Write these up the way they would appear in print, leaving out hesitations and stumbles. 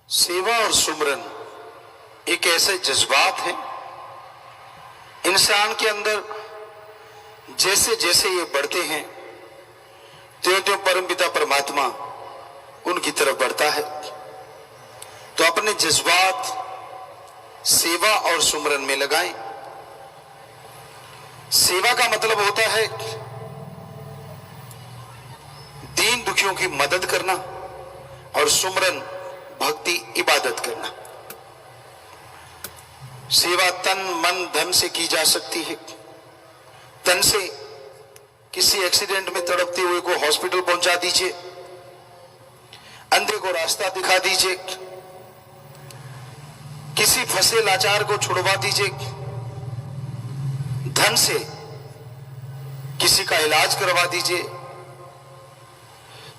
सेवा और सुमरन एक ऐसे जज्बात हैं इंसान के अंदर, जैसे जैसे ये बढ़ते हैं त्यों त्यों परमपिता परमात्मा उनकी तरफ बढ़ता है। तो अपने जज्बात सेवा और सुमरन में लगाएं। सेवा का मतलब होता है दीन दुखियों की मदद करना, और सुमरन भक्ति इबादत करना। सेवा तन मन धन से की जा सकती है। तन से किसी एक्सीडेंट में तड़पते हुए को हॉस्पिटल पहुंचा दीजिए, अंधे को रास्ता दिखा दीजिए, किसी फंसे लाचार को छुड़वा दीजिए। धन से किसी का इलाज करवा दीजिए,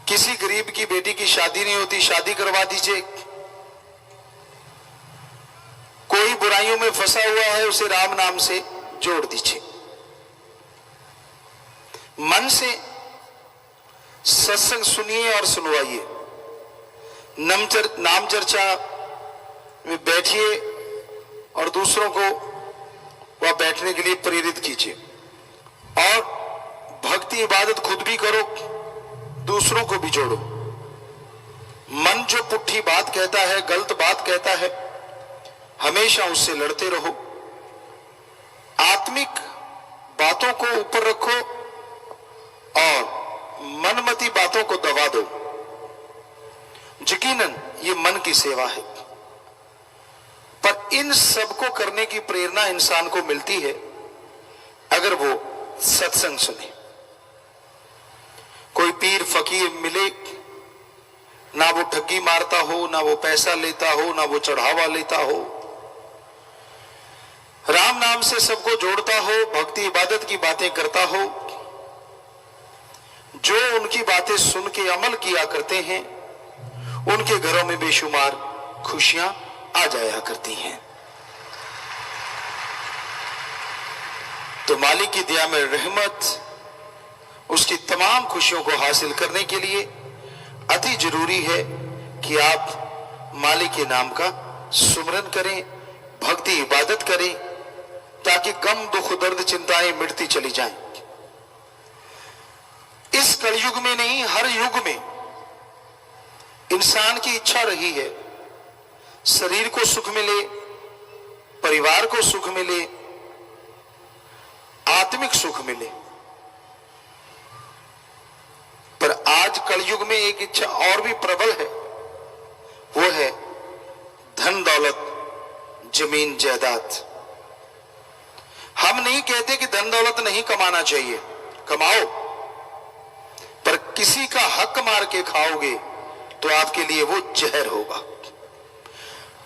किसी गरीब की बेटी की शादी नहीं होती, शादी करवा दीजिए। कोई बुराइयों में फंसा हुआ है, उसे राम नाम से जोड़ दीजिए। मन से सत्संग सुनिए और सुनवाइए। नाम चर्चा में बैठिए और दूसरों को वह बैठने के लिए प्रेरित कीजिए। और भक्ति इबादत खुद भी करो, दूसरों को भी जोड़ो। मन जो पुट्ठी बात कहता है, गलत बात कहता है, हमेशा उससे लड़ते रहो। आत्मिक बातों को ऊपर रखो और मनमती बातों को दबा दो। यकीनन ये मन की सेवा है, पर इन सबको करने की प्रेरणा इंसान को मिलती है अगर वो सत्संग सुने। कोई पीर फकीर मिले, ना वो ठगी मारता हो, ना वो पैसा लेता हो, ना वो चढ़ावा लेता हो, राम नाम से सबको जोड़ता हो, भक्ति इबादत की बातें करता हो, जो उनकी बातें सुन के अमल किया करते हैं उनके घरों में बेशुमार खुशियां आ जाया करती हैं। तो मालिक की दया में रहमत, उसकी तमाम खुशियों को हासिल करने के लिए अति जरूरी है कि आप मालिक के नाम का सुमरन करें, भक्ति इबादत करें, ताकि गम दुख दर्द चिंताएं मिटती चली जाएं। इस कलयुग में नहीं, हर युग में इंसान की इच्छा रही है शरीर को सुख मिले, परिवार को सुख मिले, आत्मिक सुख मिले। पर आज कलयुग में एक इच्छा और भी प्रबल है, वो है धन दौलत जमीन जायदाद। हम नहीं कहते कि धन दौलत नहीं कमाना चाहिए, कमाओ, पर किसी का हक मार के खाओगे तो आपके लिए वो जहर होगा।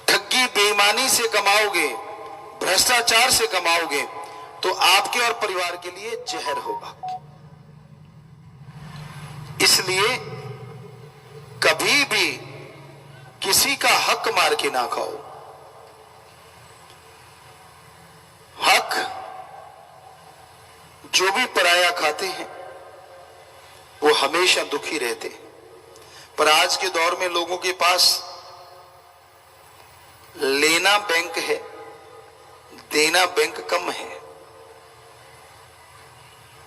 ठगी बेईमानी से कमाओगे, भ्रष्टाचार से कमाओगे तो आपके और परिवार के लिए जहर होगा। इसलिए कभी भी किसी का हक मार के ना खाओ। हक जो भी पराया खाते हैं वो हमेशा दुखी रहते हैं। पर आज के दौर में लोगों के पास लेना बैंक है, देना बैंक कम है।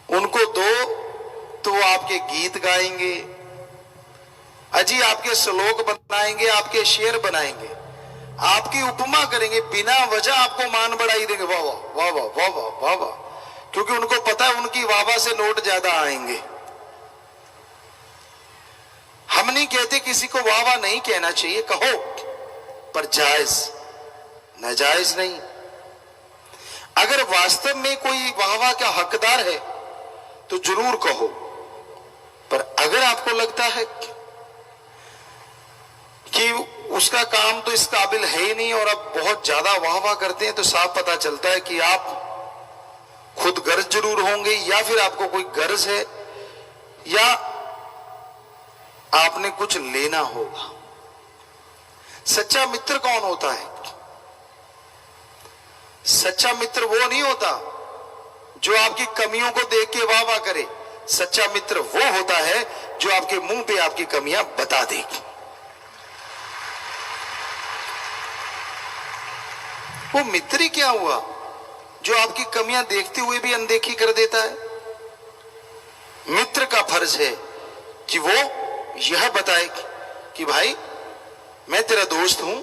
उनको दो तो वो आपके गीत गाएंगे, अजी आपके श्लोक बनाएंगे, आपके शेर बनाएंगे, आपकी उपमा करेंगे, बिना वजह आपको मान बढ़ाई देंगे, वाह वाह वाह वाह वाह वाह वाह, क्योंकि उनको पता है उनकी वाह वाह से नोट ज्यादा आएंगे। हम नहीं कहते किसी को वाह वाह नहीं कहना चाहिए, कहो, पर जायज नाजायज नहीं। अगर वास्तव में कोई वाह वाह का हकदार है तो जरूर कहो, पर अगर आपको लगता है कि उसका काम तो इस काबिल है ही नहीं और आप बहुत ज्यादा वाह वाह करते हैं, तो साफ पता चलता है कि आप खुद गर्ज जरूर होंगे, या फिर आपको कोई गर्ज है, या आपने कुछ लेना होगा। सच्चा मित्र कौन होता है? सच्चा मित्र वो नहीं होता जो आपकी कमियों को देख के वाह वाह करे। सच्चा मित्र वो होता है जो आपके मुंह पे आपकी कमियां बता देगी। वो मित्र ही क्या हुआ जो आपकी कमियां देखते हुए भी अनदेखी कर देता है? मित्र का फर्ज है कि वो यह बताए कि भाई मैं तेरा दोस्त हूं,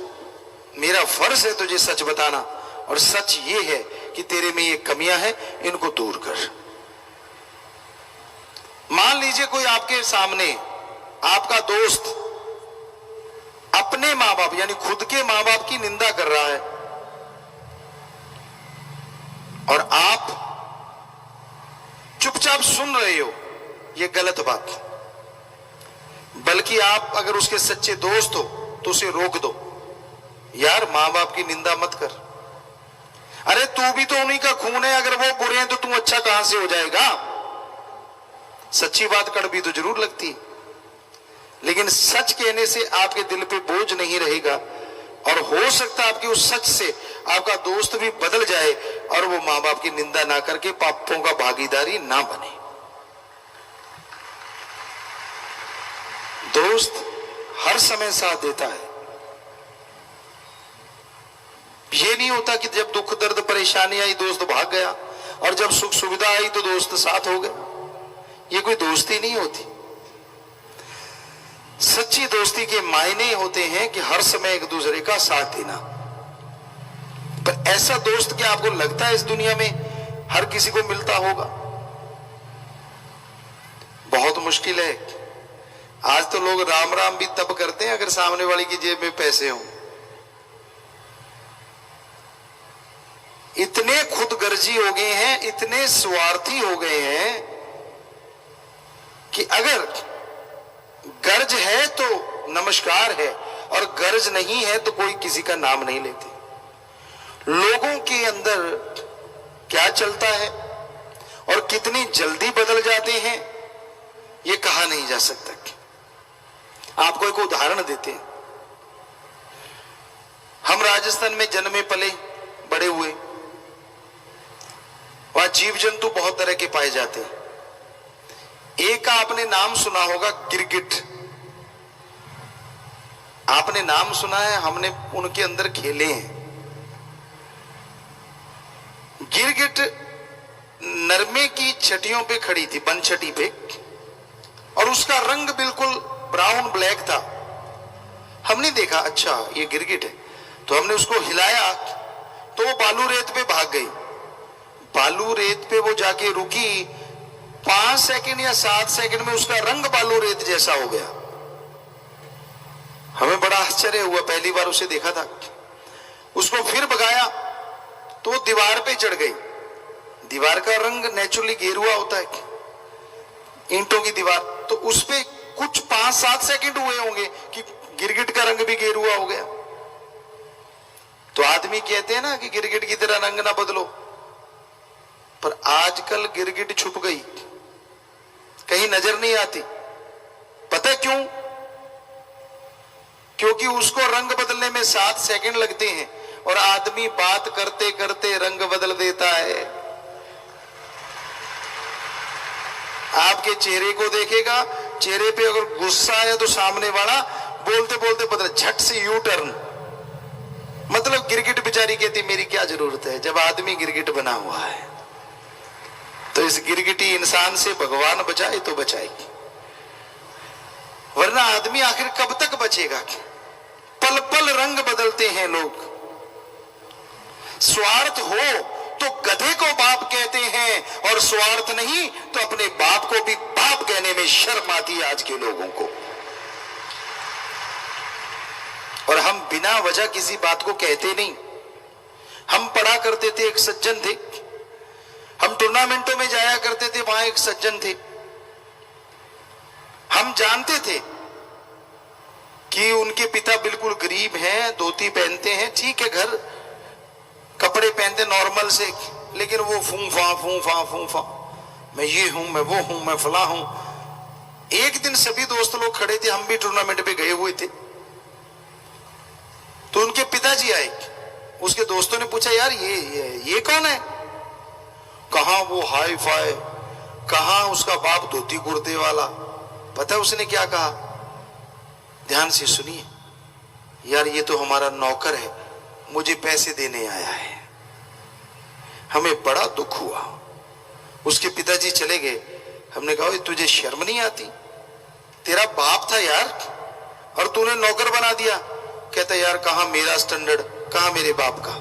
मेरा फर्ज है तुझे सच बताना, और सच ये है कि तेरे में ये कमियां हैं, इनको दूर कर। मान लीजिए कोई आपके सामने, आपका दोस्त अपने मां बाप यानी खुद के मां बाप की निंदा कर रहा है और आप चुपचाप सुन रहे हो, यह गलत बात। बल्कि आप अगर उसके सच्चे दोस्त हो तो उसे रोक दो, यार मां बाप की निंदा मत कर। अरे तू भी तो उन्हीं का खून है, अगर वो बुरे हैं तो तू अच्छा कहां से हो जाएगा? सच्ची बात कड़वी तो जरूर लगती, लेकिन सच कहने से आपके दिल पे बोझ नहीं रहेगा, और हो सकता है आपकी उस सच से आपका दोस्त भी बदल जाए और वो मां बाप की निंदा ना करके पापों का भागीदारी ना बने। दोस्त हर समय साथ देता है। ये नहीं होता कि जब दुख दर्द परेशानी आई दोस्त भाग गया और जब सुख सुविधा आई तो दोस्त साथ हो गया। ये कोई दोस्ती नहीं होती। सच्ची दोस्ती के मायने होते हैं कि हर समय एक दूसरे का साथ देना। पर ऐसा दोस्त क्या आपको लगता है इस दुनिया में हर किसी को मिलता होगा? बहुत मुश्किल है। आज तो लोग राम राम भी तब करते हैं अगर सामने वाले की जेब में पैसे हों। इतने खुदगर्जी हो गए हैं, इतने स्वार्थी हो गए हैं कि अगर गर्ज है तो नमस्कार है और गर्ज नहीं है तो कोई किसी का नाम नहीं लेते। लोगों के अंदर क्या चलता है और कितनी जल्दी बदल जाते हैं ये कहा नहीं जा सकता। आपको एक उदाहरण देते हैं। हम राजस्थान में जन्मे पले बड़े हुए, वहां जीव जंतु बहुत तरह के पाए जाते हैं। एक का आपने नाम सुना होगा, गिरगिट। आपने नाम सुना है, हमने उनके अंदर खेले हैं। गिरगिट नरमे की छटियों पे खड़ी थी, बनछटी पे, और उसका रंग बिल्कुल ब्राउन ब्लैक था। हमने देखा अच्छा ये गिरगिट है, तो हमने उसको हिलाया तो वो बालू रेत पे भाग गई। बालू रेत पे वो जाके रुकी, 5 सेकंड या 7 सेकंड में उसका रंग बालू रेत जैसा हो गया। हमें बड़ा आश्चर्य हुआ, पहली बार उसे देखा था। उसको फिर भगाया तो वो दीवार पे चढ़ गई। दीवार का रंग नेचुरली गेरुआ होता है, ईंटों की दीवार, तो उस पे कुछ 5-7 सेकंड हुए होंगे कि गिरगिट का रंग भी गेरुआ हो गया। तो आदमी कहते हैं ना कि गिरगिट की तरह रंग ना बदलो, पर आजकल गिरगिट छुप गई, कहीं नजर नहीं आती। पता क्यों? क्योंकि उसको रंग बदलने में 7 सेकंड लगते हैं और आदमी बात करते करते रंग बदल देता है। आपके चेहरे को देखेगा, चेहरे पे अगर गुस्सा है तो सामने वाला बोलते बोलते बदल, झट से यू टर्न। मतलब गिरगिट बेचारी कहती मेरी क्या जरूरत है, जब आदमी गिरगिट बना हुआ है। तो इस गिरगिटी इंसान से भगवान बचाए तो बचाएगी, वरना आदमी आखिर कब तक बचेगा? पल पल रंग बदलते हैं लोग। स्वार्थ हो तो गधे को बाप कहते हैं, और स्वार्थ नहीं तो अपने बाप को भी बाप कहने में शर्म आती है आज के लोगों को। और हम बिना वजह किसी बात को कहते नहीं। हम पढ़ा करते थे, एक सज्जन थे, हम टूर्नामेंटों में जाया करते थे, वहां एक सज्जन थे। हम जानते थे कि उनके पिता बिल्कुल गरीब हैं, धोती पहनते हैं, ठीक है, घर कपड़े पहनते नॉर्मल से, लेकिन वो फूंफा, मैं ये हूं, मैं वो हूं, मैं फला हूं। एक दिन सभी दोस्त लोग खड़े थे, हम भी टूर्नामेंट पे गए हुए थे, तो उनके पिताजी आए। उसके दोस्तों ने पूछा यार ये कौन है? कहां वो हाई फाई, कहां उसका बाप धोती कुर्ते वाला। पता है उसने क्या कहा? ध्यान से सुनिए यार, ये तो हमारा नौकर है, मुझे पैसे देने आया है। हमें बड़ा दुख हुआ। उसके पिताजी चले गए। हमने कहा तुझे शर्म नहीं आती? तेरा बाप था यार और तूने नौकर बना दिया। कहता यार कहां मेरा स्टैंडर्ड, कहां मेरे बाप का।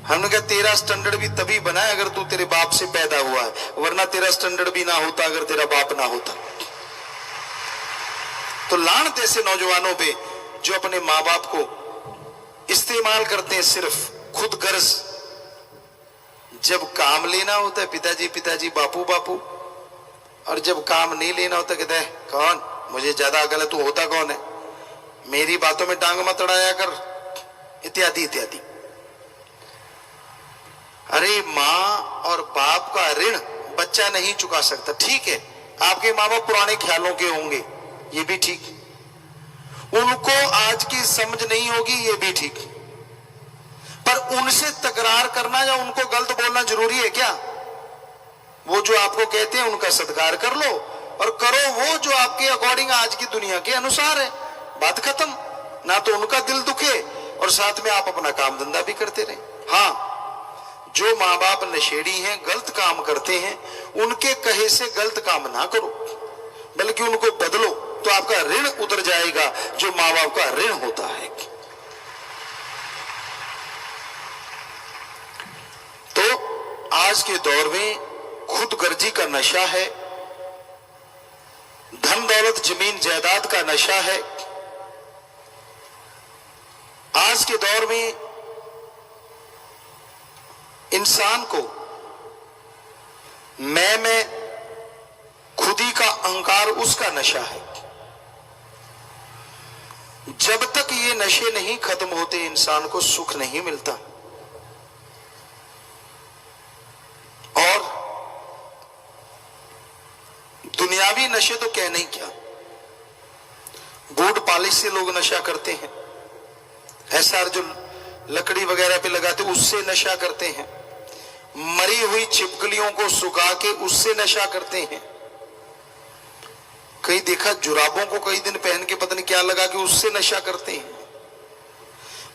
हमने कहा तेरा स्टैंडर्ड भी तभी बना है अगर तू तेरे बाप से पैदा हुआ है, वरना तेरा स्टैंडर्ड भी ना होता अगर तेरा बाप ना होता। तो लानत ऐसे नौजवानों पे जो अपने माँ बाप को इस्तेमाल करते हैं सिर्फ खुद गर्ज। जब काम लेना होता है पिताजी पिताजी बापू बापू, और जब काम नहीं लेना होता कहते हैं कौन, मुझे ज्यादा अकल है, तू होता कौन है, मेरी बातों में टांग मत अड़ाया कर, इत्यादि इत्यादि। अरे माँ और बाप का ऋण बच्चा नहीं चुका सकता। ठीक है आपके माँ बाप पुराने ख्यालों के होंगे, ये भी ठीक, उनको आज की समझ नहीं होगी, ये भी ठीक, पर उनसे तकरार करना या उनको गलत बोलना जरूरी है क्या? वो जो आपको कहते हैं उनका सत्कार कर लो और करो वो जो आपके अकॉर्डिंग आज की दुनिया के अनुसार है। बात खत्म। ना तो उनका दिल दुखे और साथ में आप अपना काम धंधा भी करते रहे। हाँ, जो माँ बाप नशेड़ी हैं, गलत काम करते हैं, उनके कहे से गलत काम ना करो, बल्कि उनको बदलो, तो आपका ऋण उतर जाएगा जो माँ बाप का ऋण होता है। तो आज के दौर में खुदगर्जी का नशा है, धन दौलत जमीन जायदाद का नशा है। आज के दौर में इंसान को मैं खुदी का अहंकार उसका नशा है। जब तक ये नशे नहीं खत्म होते इंसान को सुख नहीं मिलता। और दुनियावी नशे तो कहने ही क्या, बूट पॉलिश से लोग नशा करते हैं, एसआर जो लकड़ी वगैरह पे लगाते उससे नशा करते हैं, मरी हुई छिपकलियों को सुखा के उससे नशा करते हैं। कई देखा जुराबों को कई दिन पहन के पता नहीं क्या लगा के उससे नशा करते हैं।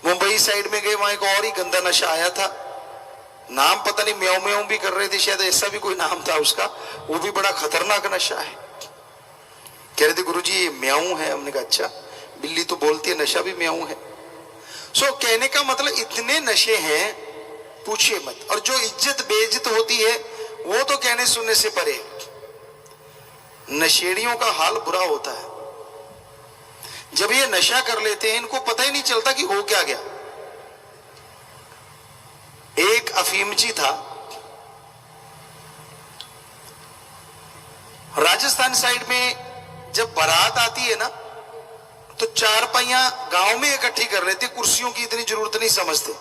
मुंबई साइड में गए, वहां एक और ही गंदा नशा आया था, नाम पता नहीं, म्याऊं म्याऊं भी कर रहे थे शायद, ऐसा भी कोई नाम था उसका, वो भी बड़ा खतरनाक नशा है। कह रहे थे गुरुजी ये म्याऊं है। हमने कहा अच्छा, बिल्ली तो बोलती है, नशा भी म्याऊं है। सो कहने का मतलब इतने नशे हैं पूछिए मत। और जो इज्जत बेइज्जत होती है वो तो कहने सुनने से परे। नशेड़ियों का हाल बुरा होता है। जब ये नशा कर लेते हैं इनको पता ही नहीं चलता कि हो क्या गया। एक अफीमची था, राजस्थान साइड में जब बारात आती है ना तो चारपाइयां गांव में इकट्ठी कर लेते, कुर्सियों की इतनी जरूरत नहीं समझते।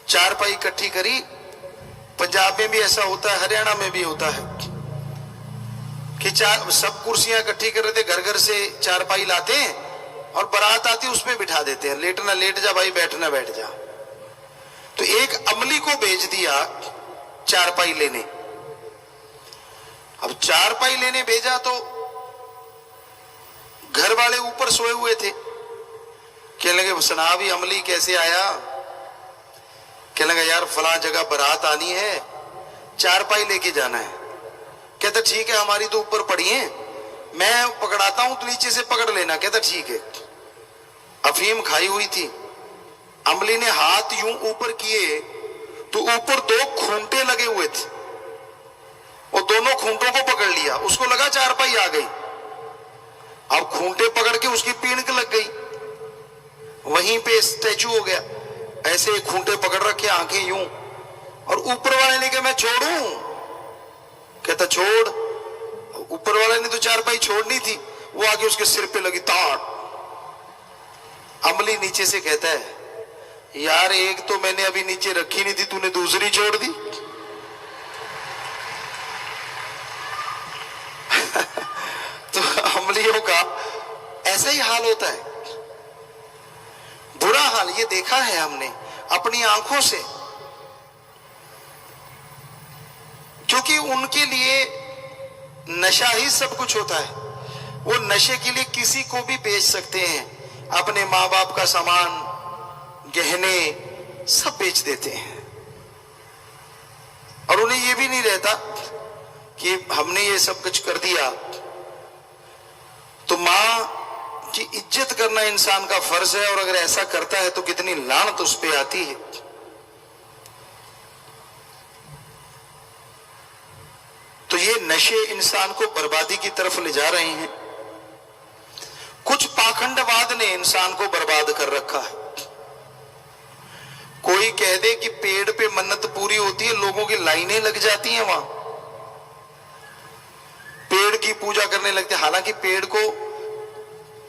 चारपाई इकट्ठी करी, पंजाब में भी ऐसा होता है, हरियाणा में भी होता है कि सब कुर्सियां इकट्ठी कर रहे थे, घर घर से चारपाई लाते हैं और बारात आती है उसमें बिठा देते हैं, लेटना लेट जा भाई, बैठना बैठ जा। तो एक अमली को भेज दिया चारपाई लेने। अब चारपाई लेने भेजा तो घर वाले ऊपर सोए हुए थे, कहने लगे सुना भी अमली कैसे आया? कहने लगा यार फला जगह बारात आनी है, चारपाई लेके जाना है। कहता ठीक है, हमारी तो ऊपर पड़ी है, मैं पकड़ाता हूं तो नीचे से पकड़ लेना। कहता ठीक है। अफीम खाई हुई थी, अमली ने हाथ यूं ऊपर किए तो ऊपर दो खूंटे लगे हुए थे, और दोनों खूंटों को पकड़ लिया। उसको लगा चारपाई आ गई। अब खूंटे पकड़ के उसकी पीढ़ लग गई, वहीं पे स्टैचू हो गया। ऐसे खूंटे पकड़ रखे, आंखें यूं, और ऊपर वाले ने कहा मैं छोड़ूं? कहता छोड़। ऊपर वाले ने तो चारपाई छोड़नी थी, वो आगे उसके सिर पे लगी ताट। अमली नीचे से कहता है यार एक तो मैंने अभी नीचे रखी नहीं थी, तूने दूसरी छोड़ दी। तो अमलियों का ऐसा ही हाल होता है, बुरा हाल। ये देखा है हमने अपनी आंखों से, क्योंकि उनके लिए नशा ही सब कुछ होता है। वो नशे के लिए किसी को भी बेच सकते हैं, अपने माँ बाप का सामान, गहने सब बेच देते हैं, और उन्हें यह भी नहीं रहता कि हमने ये सब कुछ कर दिया। तो मां की इज्जत करना इंसान का फर्ज है, और अगर ऐसा करता है तो कितनी लानत उस पे आती है। तो ये नशे इंसान को बर्बादी की तरफ ले जा रहे हैं। कुछ पाखंडवाद ने इंसान को बर्बाद कर रखा है। कोई कह दे कि पेड़ पे मन्नत पूरी होती है, लोगों की लाइनें लग जाती हैं वहां, पेड़ की पूजा करने लगते हैं। हालांकि पेड़ को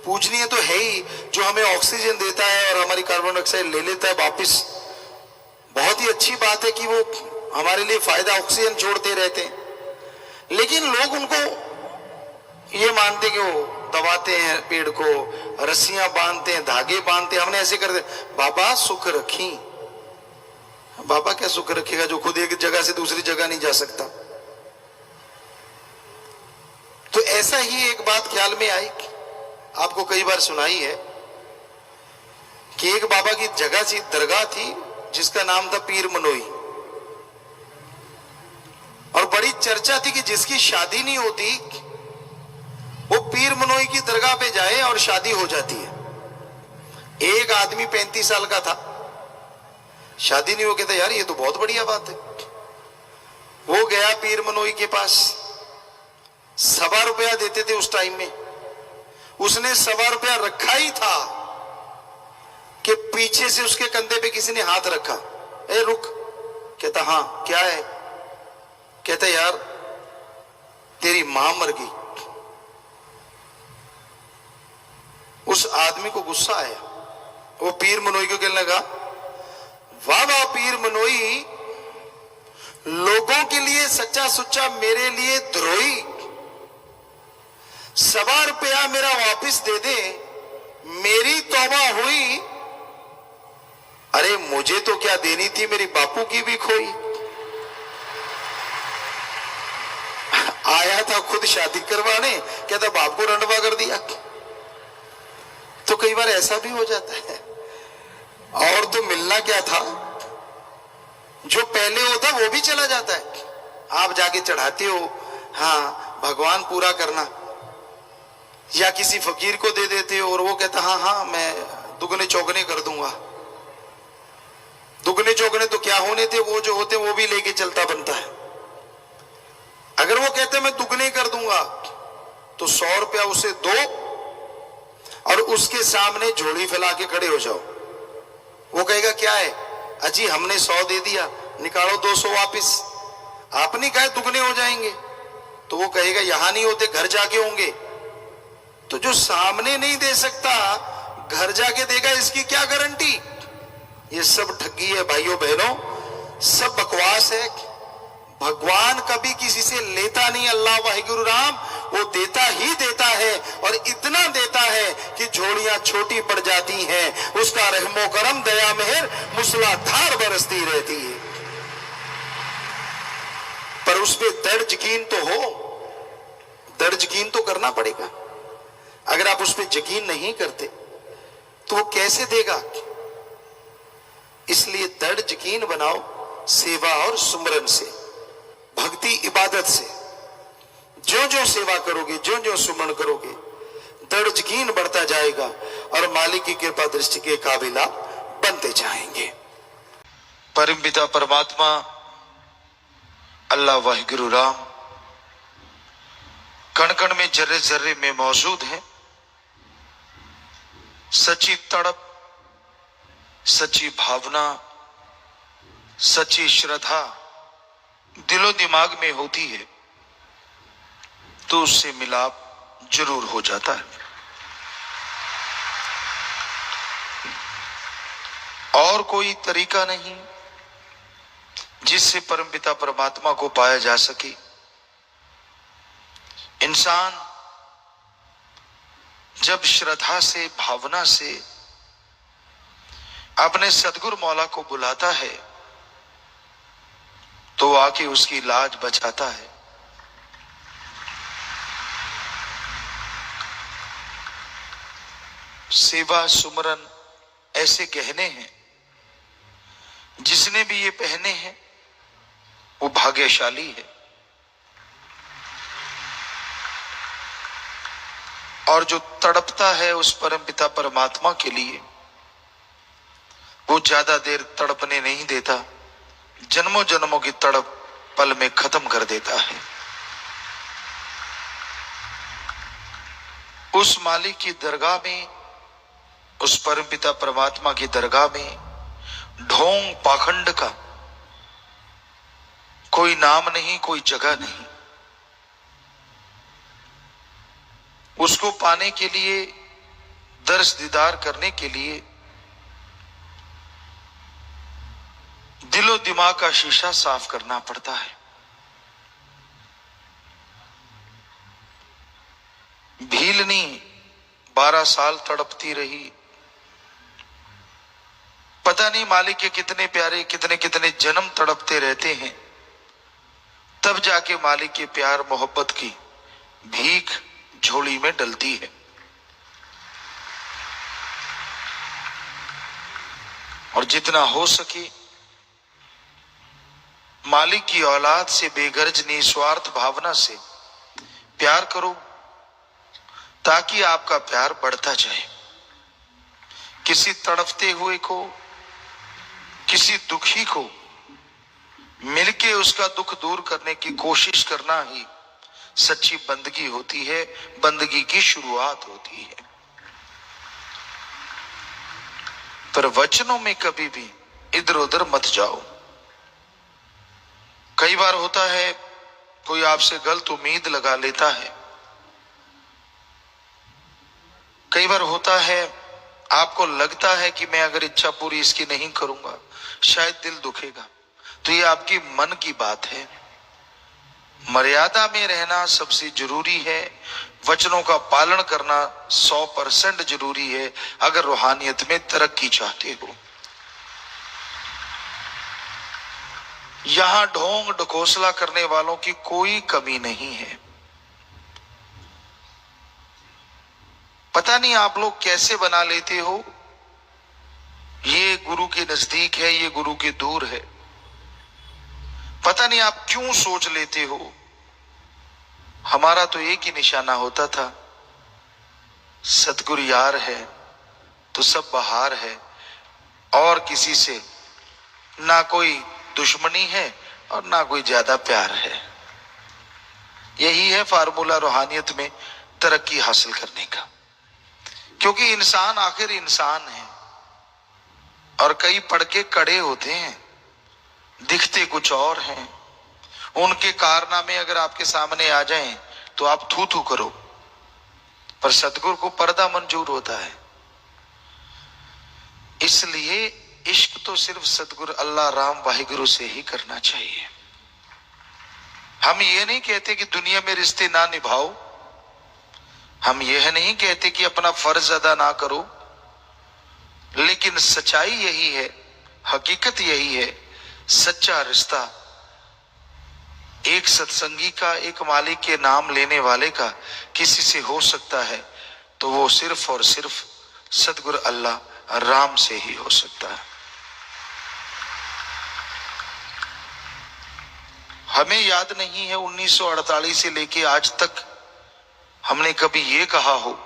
पूजनीय तो है ही, जो हमें ऑक्सीजन देता है और हमारी कार्बन डाइऑक्साइड ले लेता है वापिस। बहुत ही अच्छी बात है कि वो हमारे लिए फायदा, ऑक्सीजन छोड़ते रहते हैं। लेकिन लोग उनको ये मानते कि वो दबाते हैं पेड़ को, रस्सियां बांधते हैं, धागे बांधते हैं। हमने ऐसे कर दे, बाबा सुख रखी। बाबा क्या सुख रखेगा जो खुद एक जगह से दूसरी जगह नहीं जा सकता। तो ऐसा ही एक बात ख्याल में आई, आपको कई बार सुनाई है कि एक बाबा की जगह सी दरगाह थी जिसका नाम था पीर मनोई, और बड़ी चर्चा थी कि जिसकी शादी नहीं होती वो पीर मनोई की दरगाह पे जाए और शादी हो जाती है। एक आदमी 35 साल का था, शादी नहीं हो, कहता यार ये तो बहुत बढ़िया बात है। वो गया पीर मनोई के पास, ₹1.25 देते थे उस टाइम में। उसने ₹1.25 रखा ही था कि पीछे से उसके कंधे पे किसी ने हाथ रखा। ए रुक, कहता हाँ क्या है? कहता यार तेरी मां मर गई। उस आदमी को गुस्सा आया, वो पीर मनोई को कहने लगा, वाह वाह पीर मनोई, लोगों के लिए सच्चा सुच्चा, मेरे लिए द्रोही। ₹1.25 मेरा वापस दे दे, मेरी तौबा हुई। अरे मुझे तो क्या देनी थी, मेरी बापू की भी खोई। आया था खुद शादी करवाने, कहता बाप को रंडवा कर दिया। तो कई बार ऐसा भी हो जाता है। और तो मिलना क्या था, जो पहले होता वो भी चला जाता है। आप जाके चढ़ाते हो, हाँ भगवान पूरा करना, या किसी फकीर को दे देते हो और वो कहता हाँ हाँ मैं दुगने चौगने कर दूंगा। दुगने चौगने तो क्या होने थे, वो जो होते वो भी लेके चलता बनता है। अगर वो कहते मैं दुगने कर दूंगा तो ₹100 उसे दो और उसके सामने झोली फैला के खड़े हो जाओ। वो कहेगा क्या है, अजी हमने 100 दे दिया, निकालो 200 वापिस। आपने कहा दुगने हो जाएंगे, तो वो कहेगा यहां नहीं होते, घर जाके होंगे। तो जो सामने नहीं दे सकता घर जाके देगा, इसकी क्या गारंटी? ये सब ठगी है भाइयों बहनों, सब बकवास है। भगवान कभी किसी से लेता नहीं, अल्लाह वाहिगुरु राम, वो देता ही देता है, और इतना देता है कि झोलियां छोटी पड़ जाती हैं। उसका रहमो करम दया मेहर मूसलाधार बरसती रहती है। पर उस पे दर्ज यकीन तो हो, दर्ज यकीन तो करना पड़ेगा। अगर आप उस पे यकीन नहीं करते तो वो कैसे देगा? इसलिए दर्ज यकीन बनाओ सेवा और सुमरन से, भक्ति इबादत से। जो जो सेवा करोगे, जो जो सुमरण करोगे, दृढ़ यकीन बढ़ता जाएगा और मालिक की कृपा दृष्टि के काबिला बनते जाएंगे। परम पिता परमात्मा अल्लाह वाहिगुरु राम कण कण में, जर्रे जर्रे में मौजूद है। सच्ची तड़प, सच्ची भावना, सच्ची श्रद्धा दिलो दिमाग में होती है तो उससे मिलाप जरूर हो जाता है। और कोई तरीका नहीं जिससे परमपिता परमात्मा को पाया जा सके। इंसान जब श्रद्धा से, भावना से अपने सदगुरु मौला को बुलाता है तो आके उसकी लाज बचाता है। सेवा सुमरन ऐसे गहने हैं जिसने भी ये पहने हैं वो भाग्यशाली है। और जो तड़पता है उस परमपिता परमात्मा के लिए, वो ज्यादा देर तड़पने नहीं देता, जन्मों जन्मों की तड़प पल में खत्म कर देता है। उस मालिक की दरगाह में, उस परमपिता परमात्मा की दरगाह में ढोंग पाखंड का कोई नाम नहीं, कोई जगह नहीं। उसको पाने के लिए, दर्श दीदार करने के लिए दिलो दिमाग का शीशा साफ करना पड़ता है। भीलनी 12 साल तड़पती रही, पता नहीं मालिक के कितने प्यारे कितने कितने जन्म तड़पते रहते हैं, तब जाके मालिक के प्यार मोहब्बत की भीख झोली में डलती है। और जितना हो सके मालिक की औलाद से बेगर्ज निस्वार्थ भावना से प्यार करो, ताकि आपका प्यार बढ़ता जाए। किसी तड़पते हुए को, किसी दुखी को मिलके उसका दुख दूर करने की कोशिश करना ही सच्ची बंदगी होती है, बंदगी की शुरुआत होती है। पर वचनों में कभी भी इधर उधर मत जाओ। कई बार होता है कोई आपसे गलत उम्मीद लगा लेता है, कई बार होता है आपको लगता है कि मैं अगर इच्छा पूरी इसकी नहीं करूंगा शायद दिल दुखेगा, तो ये आपकी मन की बात है। मर्यादा में रहना सबसे जरूरी है, वचनों का पालन करना 100% जरूरी है अगर रूहानियत में तरक्की चाहते हो। यहां ढोंग ढकोसला करने वालों की कोई कमी नहीं है। पता नहीं आप लोग कैसे बना लेते हो, ये गुरु के नजदीक है, ये गुरु के दूर है। पता नहीं आप क्यों सोच लेते हो। हमारा तो एक ही निशाना होता था, सतगुरु यार है तो सब बहार है, और किसी से ना कोई दुश्मनी है और ना कोई ज्यादा प्यार है। यही है फार्मूला रूहानियत में तरक्की हासिल करने का। क्योंकि इंसान आखिर इंसान है, और कई पड़के कड़े होते हैं, दिखते कुछ और हैं। उनके कारनामे अगर आपके सामने आ जाएं तो आप थू थू करो, पर सतगुरु को पर्दा मंजूर होता है। इसलिए इश्क तो सिर्फ सतगुरु अल्लाह राम वाहिगुरु से ही करना चाहिए। हम ये नहीं कहते कि दुनिया में रिश्ते ना निभाओ, हम यह नहीं कहते कि अपना फर्ज अदा ना करो, लेकिन सच्चाई यही है, हकीकत यही है, सच्चा रिश्ता एक सत्संगी का, एक मालिक के नाम लेने वाले का किसी से हो सकता है तो वो सिर्फ और सिर्फ सतगुरु अल्लाह राम से ही हो सकता है। हमें याद नहीं है 1948 से लेके आज तक हमने कभी ये कहा हो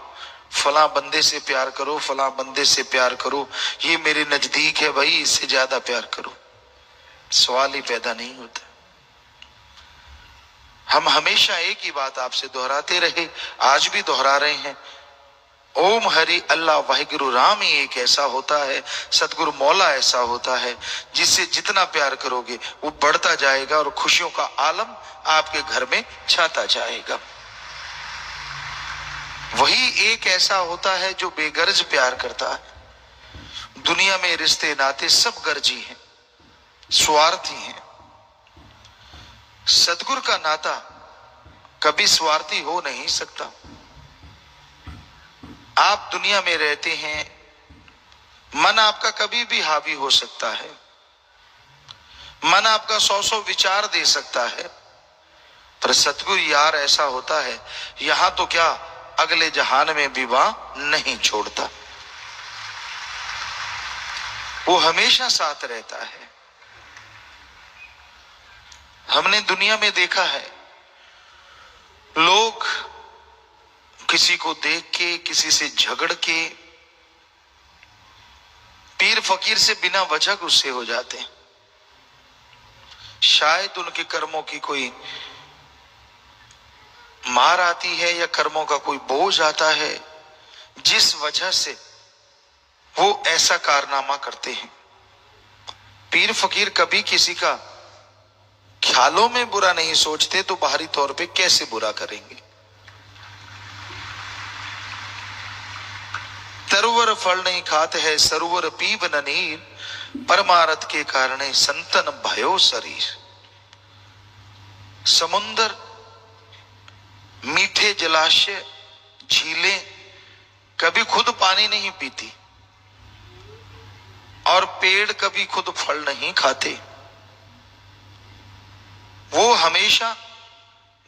फला बंदे से प्यार करो, फला बंदे से प्यार करो, ये मेरे नजदीक है भाई, इससे ज्यादा प्यार करो। सवाल ही पैदा नहीं होता। हम हमेशा एक ही बात आपसे दोहराते रहे, आज भी दोहरा रहे हैं। ओम हरि अल्लाह वाहिगुरु राम ही एक ऐसा होता है, सतगुरु मौला ऐसा होता है, जिससे जितना प्यार करोगे वो बढ़ता जाएगा और खुशियों का आलम आपके घर में छाता जाएगा। वही एक ऐसा होता है जो बेगर्ज प्यार करता है। दुनिया में रिश्ते नाते सब गर्जी हैं, स्वार्थी हैं। सतगुरु का नाता कभी स्वार्थी हो नहीं सकता। आप दुनिया में रहते हैं, मन आपका कभी भी हावी हो सकता है, मन आपका 100 विचार दे सकता है, पर सतगुरु यार ऐसा होता है, यहां तो क्या अगले जहान में विवाह नहीं छोड़ता। वो हमेशा साथ रहता है। हमने दुनिया में देखा है, लोग किसी को देख के, किसी से झगड़ के, पीर फकीर से बिना वजह गुस्से हो जाते हैं। शायद उनके कर्मों की कोई मार आती है या कर्मों का कोई बोझ आता है, जिस वजह से वो ऐसा कारनामा करते हैं। पीर फकीर कभी किसी का ख्यालों में बुरा नहीं सोचते, तो बाहरी तौर पे कैसे बुरा करेंगे। तरुवर फल नहीं खाते है, सरोवर पीब न नीर, परमारथ के कारण संतन भयो शरीर। समुंदर, मीठे जलाशय, झीलें कभी खुद पानी नहीं पीती, और पेड़ कभी खुद फल नहीं खाते। वो हमेशा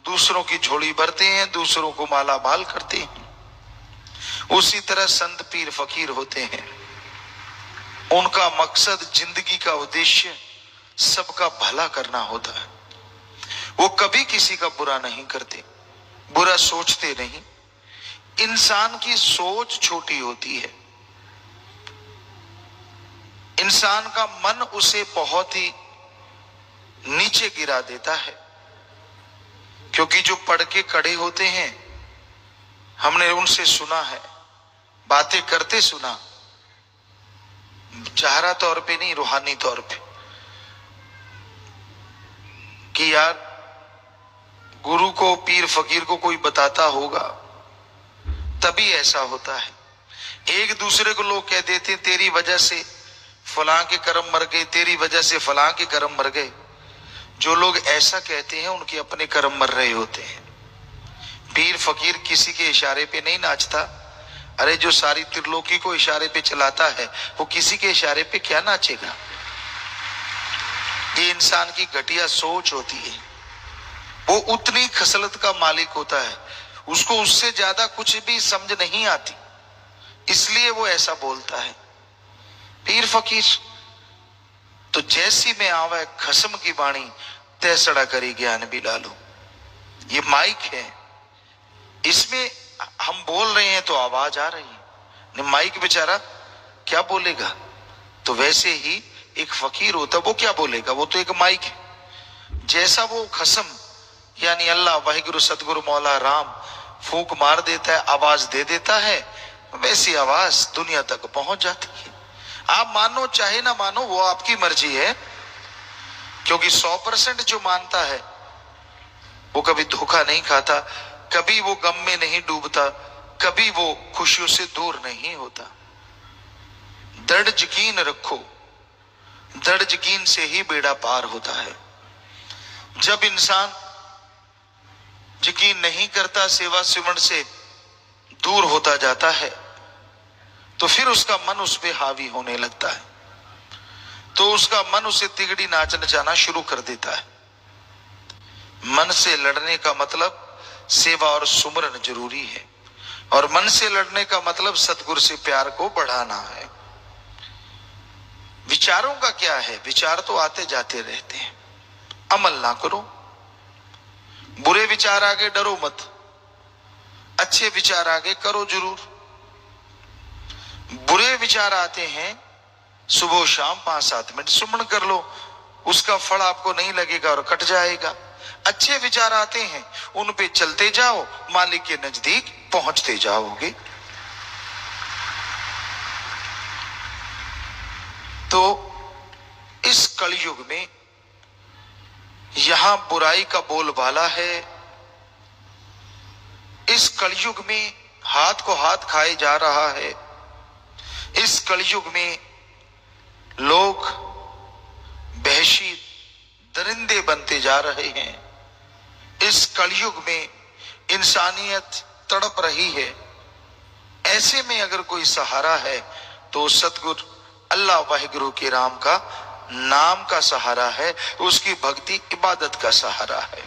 दूसरों की झोली भरते हैं, दूसरों को माला माल करते हैं। उसी तरह संत पीर फकीर होते हैं। उनका मकसद, जिंदगी का उद्देश्य सबका भला करना होता है। वो कभी किसी का बुरा नहीं करते, बुरा सोचते नहीं। इंसान की सोच छोटी होती है, इंसान का मन उसे बहुत ही नीचे गिरा देता है। क्योंकि जो पढ़ के कड़े होते हैं, हमने उनसे सुना है, बातें करते सुना, ज़ाहिरा तौर पे नहीं, रूहानी तौर पे, कि यार गुरु को, पीर फकीर को कोई बताता होगा तभी ऐसा होता है। एक दूसरे को लोग कह देते, तेरी वजह से फलां के कर्म मर गए, तेरी वजह से फलां के कर्म मर गए। जो लोग ऐसा कहते हैं उनके अपने कर्म मर रहे होते हैं। पीर फकीर किसी के इशारे पे नहीं नाचता। अरे जो सारी त्रिलोकी को इशारे पे चलाता है, वो किसी के इशारे पे क्या नाचेगा। ये इंसान की घटिया सोच होती है। वो उतनी खसलत का मालिक होता है, उसको उससे ज्यादा कुछ भी समझ नहीं आती, इसलिए वो ऐसा बोलता है। पीर फकीर तो जैसी में आवे खसम की वाणी, तैसड़ा करी ज्ञान भी लालो। ये माइक है, इसमें हम बोल रहे हैं तो आवाज आ रही है। माइक बेचारा क्या बोलेगा। तो वैसे ही एक फकीर होता, वो क्या बोलेगा, वो तो एक माइक है। जैसा वो खसम यानी अल्लाह, वाहिगुरु, सतगुरु, मौला राम फूंक मार देता है, आवाज दे देता है, वैसी आवाज दुनिया तक पहुंच जाती है। आप मानो चाहे ना मानो, वो आपकी मर्जी है। क्योंकि 100% जो मानता है वो कभी धोखा नहीं खाता, कभी वो गम में नहीं डूबता, कभी वो खुशियों से दूर नहीं होता। दृढ़ यकीन रखो, दृढ़ यकीन से ही बेड़ा पार होता है। जब इंसान यकीन नहीं करता, सेवा सिमरन से दूर होता जाता है, तो फिर उसका मन उस पे हावी होने लगता है। तो उसका मन उसे तिगड़ी नाच नचाना शुरू कर देता है। मन से लड़ने का मतलब सेवा और सुमरन जरूरी है, और मन से लड़ने का मतलब सतगुरु से प्यार को बढ़ाना है। विचारों का क्या है, विचार तो आते जाते रहते हैं। अमल ना करो, बुरे विचार आगे डरो मत, अच्छे विचार आगे करो जरूर। बुरे विचार आते हैं, सुबह शाम 5-7 मिनट सुमन कर लो, उसका फल आपको नहीं लगेगा और कट जाएगा। अच्छे विचार आते हैं, उन पे चलते जाओ, मालिक के नजदीक पहुंचते जाओगे। तो इस कलयुग में यहां बुराई का बोलबाला है। इस कलयुग में हाथ को हाथ खाए जा रहा है। इस कलयुग में लोग वहशी दरिंदे बनते जा रहे हैं। इस कलयुग में इंसानियत तड़प रही है। ऐसे में अगर कोई सहारा है तो सतगुरु अल्लाह वाहिगुरु के राम का नाम का सहारा है, उसकी भक्ति इबादत का सहारा है।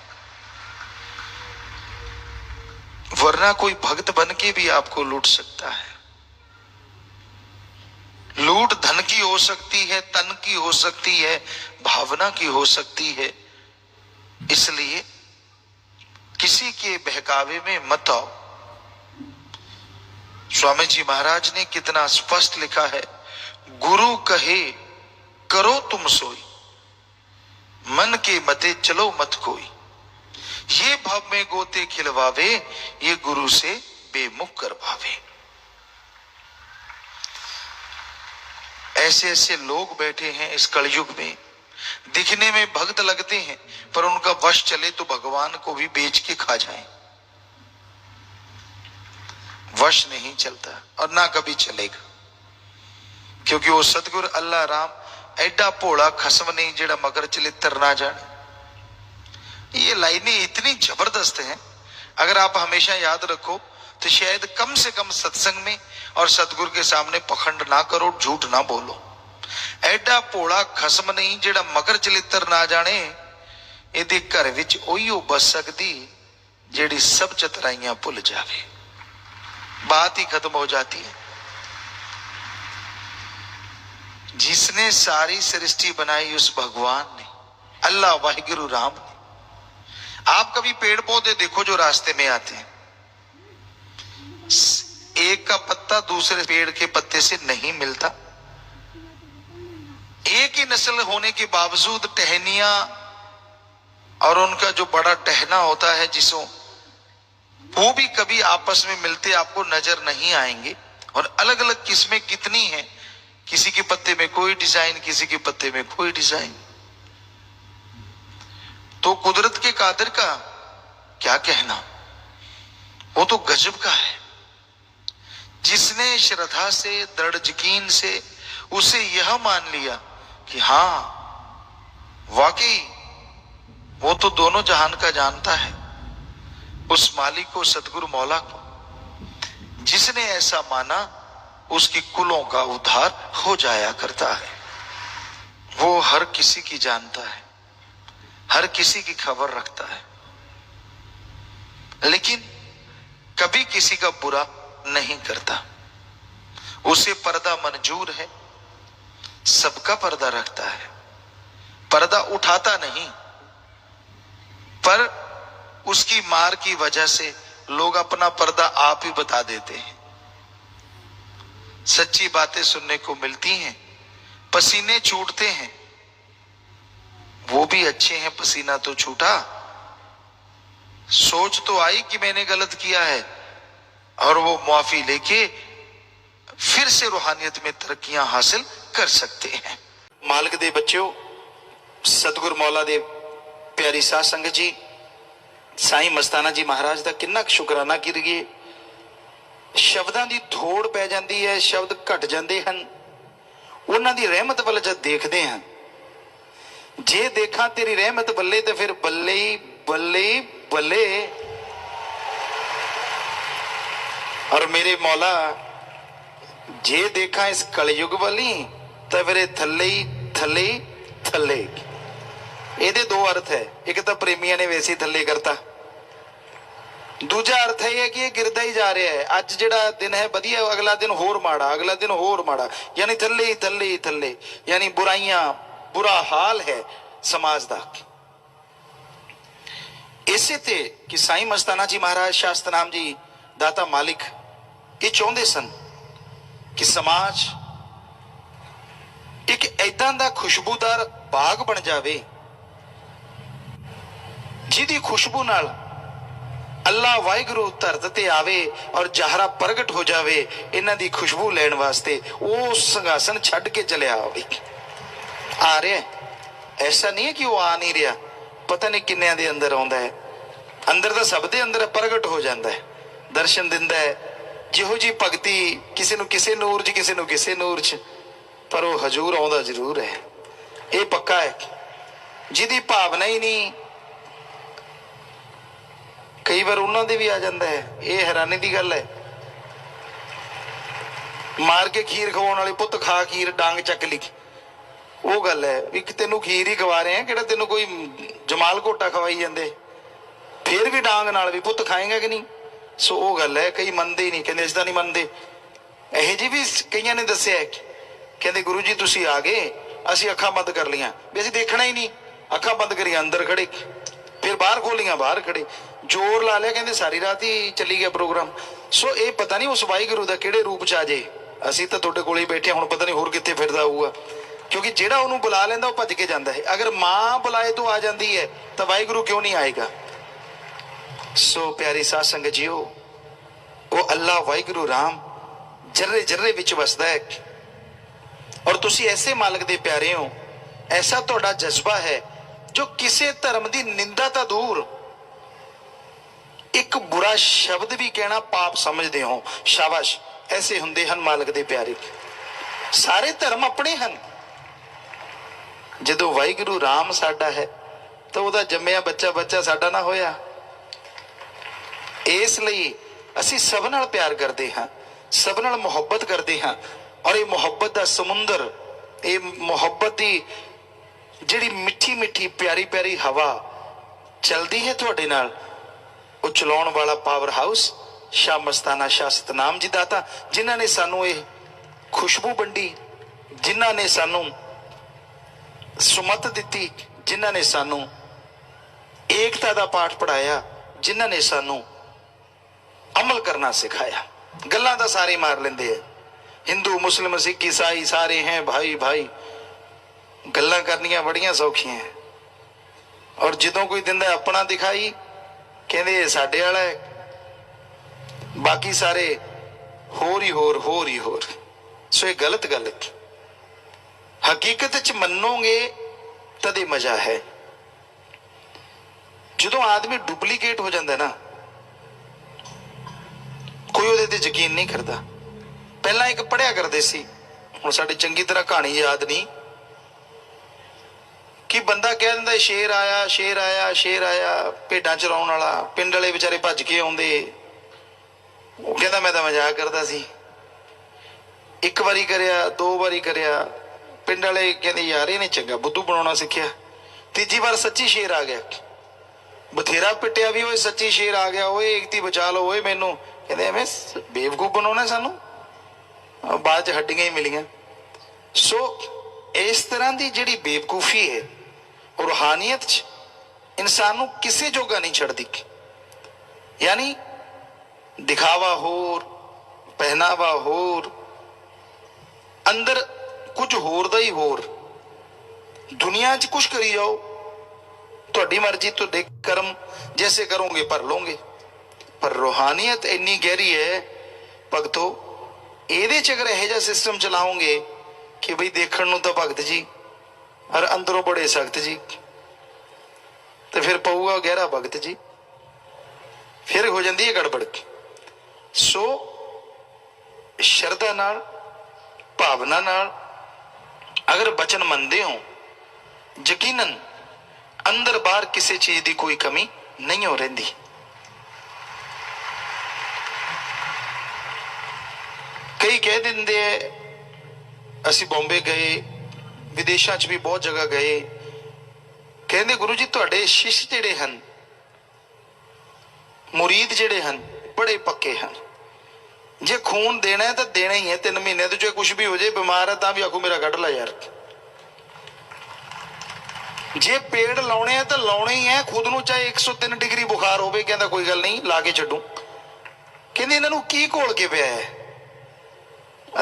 वरना कोई भक्त बन के भी आपको लूट सकता है। लूट धन की हो सकती है, तन की हो सकती है, भावना की हो सकती है, इसलिए किसी के बहकावे में मत आओ। स्वामी जी महाराज ने कितना स्पष्ट लिखा है, गुरु कहे करो तुम सोई, मन के मते चलो मत कोई। ये भव में गोते खिलवावे, ये गुरु से बेमुख करवावे। ऐसे ऐसे लोग बैठे हैं इस कलयुग में, दिखने में भक्त लगते हैं पर उनका वश चले तो भगवान को भी बेच के खा जाएं। वश नहीं चलता और ना कभी चलेगा, क्योंकि वो सतगुरु अल्लाह राम एडा भोला खसम नहीं जेड़ा मगर चलित्र ना जाने। ये लाइनें इतनी जबरदस्त हैं, अगर आप हमेशा याद रखो तो शायद कम से कम सत्संग में और सतगुरु के सामने पखंड ना करो, झूठ ना बोलो। एडा भोला खसम नहीं जेड़ा मगर चलित्र ना जाने, इहदे घर विच ओहिओ बस सकदी जेड़ी सब चतुराइयां भुल जावे। बात ही खत्म हो जाती है। जिसने सारी सृष्टि बनाई उस भगवान ने, अल्लाह वाहिगुरु राम ने। आप कभी पेड़ पौधे देखो जो रास्ते में आते हैं, एक का पत्ता दूसरे पेड़ के पत्ते से नहीं मिलता। एक ही नस्ल होने के बावजूद टहनियां और उनका जो बड़ा टहना होता है जिसों, वो भी कभी आपस में मिलते आपको नजर नहीं आएंगे। और अलग अलग किस्में कितनी हैं, किसी के पत्ते में कोई डिजाइन, किसी के पत्ते में कोई डिजाइन। तो कुदरत के कादिर का क्या कहना, वो तो गजब का है। जिसने श्रद्धा से, दृढ़ यकीन से उसे यह मान लिया कि हाँ वाकई वो तो दोनों जहान का जानता है, उस मालिक को, सतगुरु मौला को, जिसने ऐसा माना उसकी कुलों का उद्धार हो जाया करता है। वो हर किसी की जानता है, हर किसी की खबर रखता है, लेकिन कभी किसी का बुरा नहीं करता। उसे पर्दा मंजूर है, सबका पर्दा रखता है, पर्दा उठाता नहीं। पर उसकी मार की वजह से लोग अपना पर्दा आप ही बता देते हैं। सच्ची बातें सुनने को मिलती हैं, पसीने छूटते हैं, वो भी अच्छे हैं, पसीना तो छूटा। सोच तो आई कि मैंने गलत किया है और वो माफी लेके फिर से रूहानियत में तरक्कियां हासिल कर सकते हैं। मालिक दे बच्चों, सतगुरु मौला दे प्यारी साध संगत जी, साईं मस्ताना जी महाराज का किन्ना शुकराना करिए। शब्दां दी थोड़ पै जाती है, शब्द घट जाते हैं। उन्हां दी रहमत वाल जब देखते हैं, जे देखा तेरी रहमत बल्ले तो फिर बल्ले ही बल्ले बल्ले। और मेरे मौला जे देखा इस कलयुग वाली तो फिर थले ही थले ही थले। ਇਹਦੇ दो अर्थ है, एक तो प्रेमिया ने वैसे ही थले करता, दूजा अर्थ है कि ये गिरदा ही जा रहा है। अज जिहड़ा दिन है वधिया, अगला दिन होर माड़ा, अगला दिन होर माड़ा, यानी थले ही थले ही थले, यानी बुराइयां, बुरा हाल है समाज का। इसे ते कि साईं मस्ताना जी महाराज शास्त्रनाम जी दाता मालिक ये चाहते सन कि समाज एक ऐदा दा खुशबूदार बाग बन जावे जिहदी खुशबू नाल अल्लाह वाहिगुरु धरत ते आवे और जहरा प्रगट हो जावे इन्हां दी खुशबू लैण वास्ते। वो संघासन छड्ड के चलिया आवे, आ रहा है। ऐसा नहीं है कि वो आ नहीं रहा, पता नहीं किन्नियां दे अंदर आउंदा है। अंदर तो सब दे अंदर प्रगट हो जाता है, दर्शन दिंदा है। जिहो जी भगती किसी नूं किसे नूर च, किसी नूं किसे नूर च, पर वो हजूर आउंदा जरूर है, ये पक्का है। जिहदी भावना ही नहीं, कई बार उन्होंने दे भी आ जाता है। ये हैरानी की गल है। मार के खीर खवाने वाले पुत खा खीर डांग चक ली, वो गल है। एक तेनों खीर ही खवा रहे हैं, कि तेनों कोई जमाल घोटा खवाई जाते, फिर भी डांग नाल भी पुत खाएगा कि नहीं। सो वो गल है। कई मनते ही नहीं, कहते इसदा नहीं मनते। यह जी भी कई ने दसिया है, कहते गुरु जी तुसी आ गए, असी अखा बंद कर लिया, भी असी देखना ही नहीं, अखा बंद करिया अंदर खड़े। फिर बाहर खोलियां, बाहर खड़े जोर ला लिया, कहते सारी रात ही चली गया प्रोग्राम। सो ये पता नहीं उस वाहिगुरू का किहड़े रूप च आ जाए, ਅਸੀਂ ਤਾਂ ਤੁਹਾਡੇ ਕੋਲ ਹੀ ਬੈਠੇ ਹੁਣ ਪਤਾ ਨਹੀਂ ਹੋਰ ਕਿੱਥੇ ਫਿਰਦਾ ਹੋਊਗਾ, ਕਿਉਂਕਿ ਜਿਹੜਾ ਉਹਨੂੰ ਬੁਲਾ ਲੈਂਦਾ ਉਹ ਭੱਜ ਕੇ ਜਾਂਦਾ ਹੈ। ਅਗਰ ਮਾਂ ਬੁਲਾਏ ਤੋਂ ਆ ਜਾਂਦੀ ਹੈ ਤਾਂ ਵਾਹਿਗੁਰੂ ਕਿਉਂ ਨਹੀਂ ਆਏਗਾ। ਸੋ ਪਿਆਰੀ ਸਾਧ ਸੰਗਤ ਜੀਓ, ਉਹ ਅੱਲਾ ਵਾਹਿਗੁਰੂ ਰਾਮ ਜਰਰੇ ਜਰਰੇ ਵਿੱਚ ਵਸਦਾ ਹੈ। ਔਰ ਤੁਸੀਂ ਐਸੇ ਮਾਲਕ ਦੇ ਪਿਆਰੇ ਹੋ, ਐਸਾ ਤੁਹਾਡਾ ਜਜ਼ਬਾ ਹੈ ਜੋ ਕਿਸੇ ਧਰਮ ਦੀ ਨਿੰਦਾ ਤਾਂ ਦੂਰ, ਇੱਕ ਬੁਰਾ ਸ਼ਬਦ ਵੀ ਕਹਿਣਾ ਪਾਪ ਸਮਝਦੇ ਹੋ। ਸ਼ਾਬਾਸ਼, ਐਸੇ ਹੁੰਦੇ ਹਨ ਮਾਲਕ ਦੇ ਪਿਆਰੇ। ਸਾਰੇ ਧਰਮ ਆਪਣੇ ਹਨ। ਜਦੋਂ ਵਾਹਿਗੁਰੂ ਰਾਮ ਸਾਡਾ ਹੈ ਤਾਂ ਉਹਦਾ ਜੰਮਿਆ ਬੱਚਾ ਬੱਚਾ ਸਾਡਾ ਨਾ ਹੋਇਆ। ਇਸ ਲਈ ਅਸੀਂ ਸਭ ਨਾਲ ਪਿਆਰ ਕਰਦੇ ਹਾਂ, ਸਭ ਨਾਲ ਮੁਹੱਬਤ ਕਰਦੇ ਹਾਂ। ਔਰ ਇਹ ਮੁਹੱਬਤ ਦਾ ਸਮੁੰਦਰ, ਇਹ ਮੁਹੱਬਤ ਦੀ ਜਿਹੜੀ ਮਿੱਠੀ ਮਿੱਠੀ ਪਿਆਰੀ ਪਿਆਰੀ ਹਵਾ ਚਲਦੀ ਹੈ ਤੁਹਾਡੇ ਨਾਲ, ਉਹ ਚਲਾਉਣ ਵਾਲਾ ਪਾਵਰ ਹਾਊਸ ਸ਼ਾਹ ਮਸਤਾਨਾ ਸ਼ਾਹ ਸਤਨਾਮ ਜੀ ਦਾਤਾ, ਜਿਨ੍ਹਾਂ ਨੇ ਸਾਨੂੰ ਇਹ ਖੁਸ਼ਬੂ ਵੰਡੀ, ਜਿਨ੍ਹਾਂ ਨੇ ਸਾਨੂੰ ਸੁਮਤ ਦਿੱਤੀ, ਜਿਨ੍ਹਾਂ ਨੇ ਸਾਨੂੰ ਏਕਤਾ ਦਾ ਪਾਠ ਪੜਾਇਆ, ਜਿਨ੍ਹਾਂ ਨੇ ਸਾਨੂੰ ਅਮਲ ਕਰਨਾ ਸਿਖਾਇਆ। ਗੱਲਾਂ ਤਾਂ ਸਾਰੇ ਮਾਰ ਲੈਂਦੇ ਆ, ਹਿੰਦੂ ਮੁਸਲਿਮ ਸਿੱਖ ਈਸਾਈ ਸਾਰੇ ਹੈ ਭਾਈ ਭਾਈ, ਗੱਲਾਂ ਕਰਨੀਆਂ ਬੜੀਆਂ ਸੌਖੀਆਂ। ਔਰ ਜਦੋਂ ਕੋਈ ਦਿੰਦਾ ਆਪਣਾ ਦਿਖਾਈ, ਕਹਿੰਦੇ ਇਹ ਸਾਡੇ ਵਾਲਾ ਹੈ, ਬਾਕੀ ਸਾਰੇ ਹੋਰ ਹੀ ਹੋਰ ਹੋਰ ਹੀ ਹੋਰ। ਸੋ ਇਹ ਗਲਤ ਗੱਲ ਹੈ। ਹਕੀਕਤ ਚ ਮੰਨੋਗੇ ਤਦੇ ਮਜ਼ਾ ਹੈ। ਜਦੋਂ ਆਦਮੀ ਡੁਪਲੀਕੇਟ ਹੋ ਜਾਂਦਾ ਨਾ, ਕੋਈ ਉਹਦੇ ਤੇ ਯਕੀਨ ਨਹੀਂ ਕਰਦਾ। ਪਹਿਲਾਂ ਇੱਕ ਪੜਿਆ ਕਰਦੇ ਸੀ, ਹੁਣ ਸਾਡੇ ਚੰਗੀ ਤਰ੍ਹਾਂ ਕਹਾਣੀ ਯਾਦ ਨਹੀਂ, ਕਿ ਬੰਦਾ ਕਹਿ ਦਿੰਦਾ ਸ਼ੇਰ ਆਇਆ ਸ਼ੇਰ ਆਇਆ ਸ਼ੇਰ ਆਇਆ, ਭੇਡਾਂ ਚਰਾਉਣ ਵਾਲਾ। ਪਿੰਡ ਵਾਲੇ ਵਿਚਾਰੇ ਭੱਜ ਕੇ ਆਉਂਦੇ, ਉਹ ਕਹਿੰਦਾ ਮੈਂ ਤਾਂ ਮਜ਼ਾਕ ਕਰਦਾ ਸੀ। ਇੱਕ ਵਾਰੀ ਕਰਿਆ, ਦੋ ਵਾਰੀ ਕਰਿਆ, ਪਿੰਡ ਵਾਲੇ ਕਹਿੰਦੇ ਯਾਰ ਇਹਨੇ ਚੰਗਾ ਬੁੱਧੂ ਬਣਾਉਣਾ ਸਿੱਖਿਆ। ਤੀਜੀ ਵਾਰ ਸੱਚੀ ਸ਼ੇਰ ਆ ਗਿਆ, ਬਥੇਰਾ ਪਿੱਟਿਆ ਵੀ ਓਏ ਸੱਚੀ ਸ਼ੇਰ ਆ ਗਿਆ, ਓਏ ਏਕਤੀ ਬਚਾ ਲਓ ਓਏ ਮੈਨੂੰ। ਕਹਿੰਦੇ ਐਵੇਂ ਬੇਵਕੂਫ ਬਣਾਉਣਾ ਸਾਨੂੰ, ਬਾਅਦ ਚ ਹੱਡੀਆਂ ਹੀ ਮਿਲੀਆਂ। ਸੋ ਇਸ ਤਰ੍ਹਾਂ ਦੀ ਜਿਹੜੀ ਬੇਵਕੂਫੀ ਹੈ ਉਹ ਰੂਹਾਨੀਅਤ ਚ ਇਨਸਾਨ ਨੂੰ ਕਿਸੇ ਜੋਗਾ ਨਹੀਂ ਛੱਡਦੀ। ਯਾਨੀ ਦਿਖਾਵਾ ਹੋਰ, ਪਹਿਨਾਵਾ ਹੋਰ, ਅੰਦਰ ਕੁਝ ਹੋਰ ਦਾ ਹੀ ਹੋਰ। ਦੁਨੀਆ 'ਚ ਕੁਛ ਕਰੀ ਜਾਓ, ਤੁਹਾਡੀ ਮਰਜ਼ੀ, ਤੁਹਾਡੇ ਕਰਮ ਜੈਸੇ ਕਰੋਗੇ ਭਰ ਲੋਗੇ। ਪਰ ਰੂਹਾਨੀਅਤ ਇੰਨੀ ਗਹਿਰੀ ਹੈ ਭਗਤੋ, ਇਹਦੇ 'ਚ ਅਗਰ ਇਹੋ ਜਿਹਾ ਸਿਸਟਮ ਚਲਾਓਗੇ ਕਿ ਬਈ ਦੇਖਣ ਨੂੰ ਤਾਂ ਭਗਤ ਜੀ ਔਰ ਅੰਦਰੋਂ ਬੜੇ ਸਖਤ ਜੀ, ਤੇ ਫਿਰ ਪਊਗਾ ਗਹਿਰਾ ਭਗਤ ਜੀ, ਫਿਰ ਹੋ ਜਾਂਦੀ ਹੈ ਗੜਬੜ। ਸੋ ਸ਼ਰਧਾ ਨਾਲ, ਭਾਵਨਾ ਨਾਲ ਅਗਰ ਬਚਨ ਮੰਨਦੇ ਹੋ, ਯਕੀਨਨ ਅੰਦਰ ਬਾਹਰ ਕਿਸੇ ਚੀਜ਼ ਦੀ ਕੋਈ ਕਮੀ ਨਹੀਂ ਹੋ ਰਹਿੰਦੀ। ਕਈ ਕਹਿ ਦਿੰਦੇ ਐ, ਅਸੀਂ ਬੰਬੇ ਗਏ, ਵਿਦੇਸ਼ਾਂ 'ਚ ਵੀ ਬਹੁਤ ਜਗ੍ਹਾ ਗਏ, ਕਹਿੰਦੇ ਗੁਰੂ ਜੀ ਤੁਹਾਡੇ ਸ਼ਿਸ਼ ਜਿਹੜੇ ਹਨ, ਮੁਰੀਦ ਜਿਹੜੇ ਹਨ, ਬੜੇ ਪੱਕੇ ਹਨ। ਜੇ ਖੂਨ ਦੇਣਾ ਹੈ ਤਾਂ ਦੇਣਾ ਹੀ ਹੈ 3 ਮਹੀਨੇ ਤੋਂ, ਜੇ ਕੁਝ ਵੀ ਹੋ ਜਾਏ, ਬਿਮਾਰ ਹੈ ਤਾਂ ਵੀ ਆਖੋ ਮੇਰਾ ਕੱਢ ਲੈ ਯਾਰ। ਜੇ ਪੇੜ ਲਾਉਣੇ ਆ ਤਾਂ ਲਾਉਣੇ ਹੀ ਹੈ, ਖੁਦ ਨੂੰ ਚਾਹੇ 103 ਡਿਗਰੀ ਬੁਖਾਰ ਹੋਵੇ, ਕਹਿੰਦਾ ਕੋਈ ਗੱਲ ਨਹੀਂ ਲਾ ਕੇ ਛੱਡੂ। ਕਹਿੰਦੇ ਇਹਨਾਂ ਨੂੰ ਕੀ ਘੋਲ ਕੇ ਪਿਆ ਹੈ।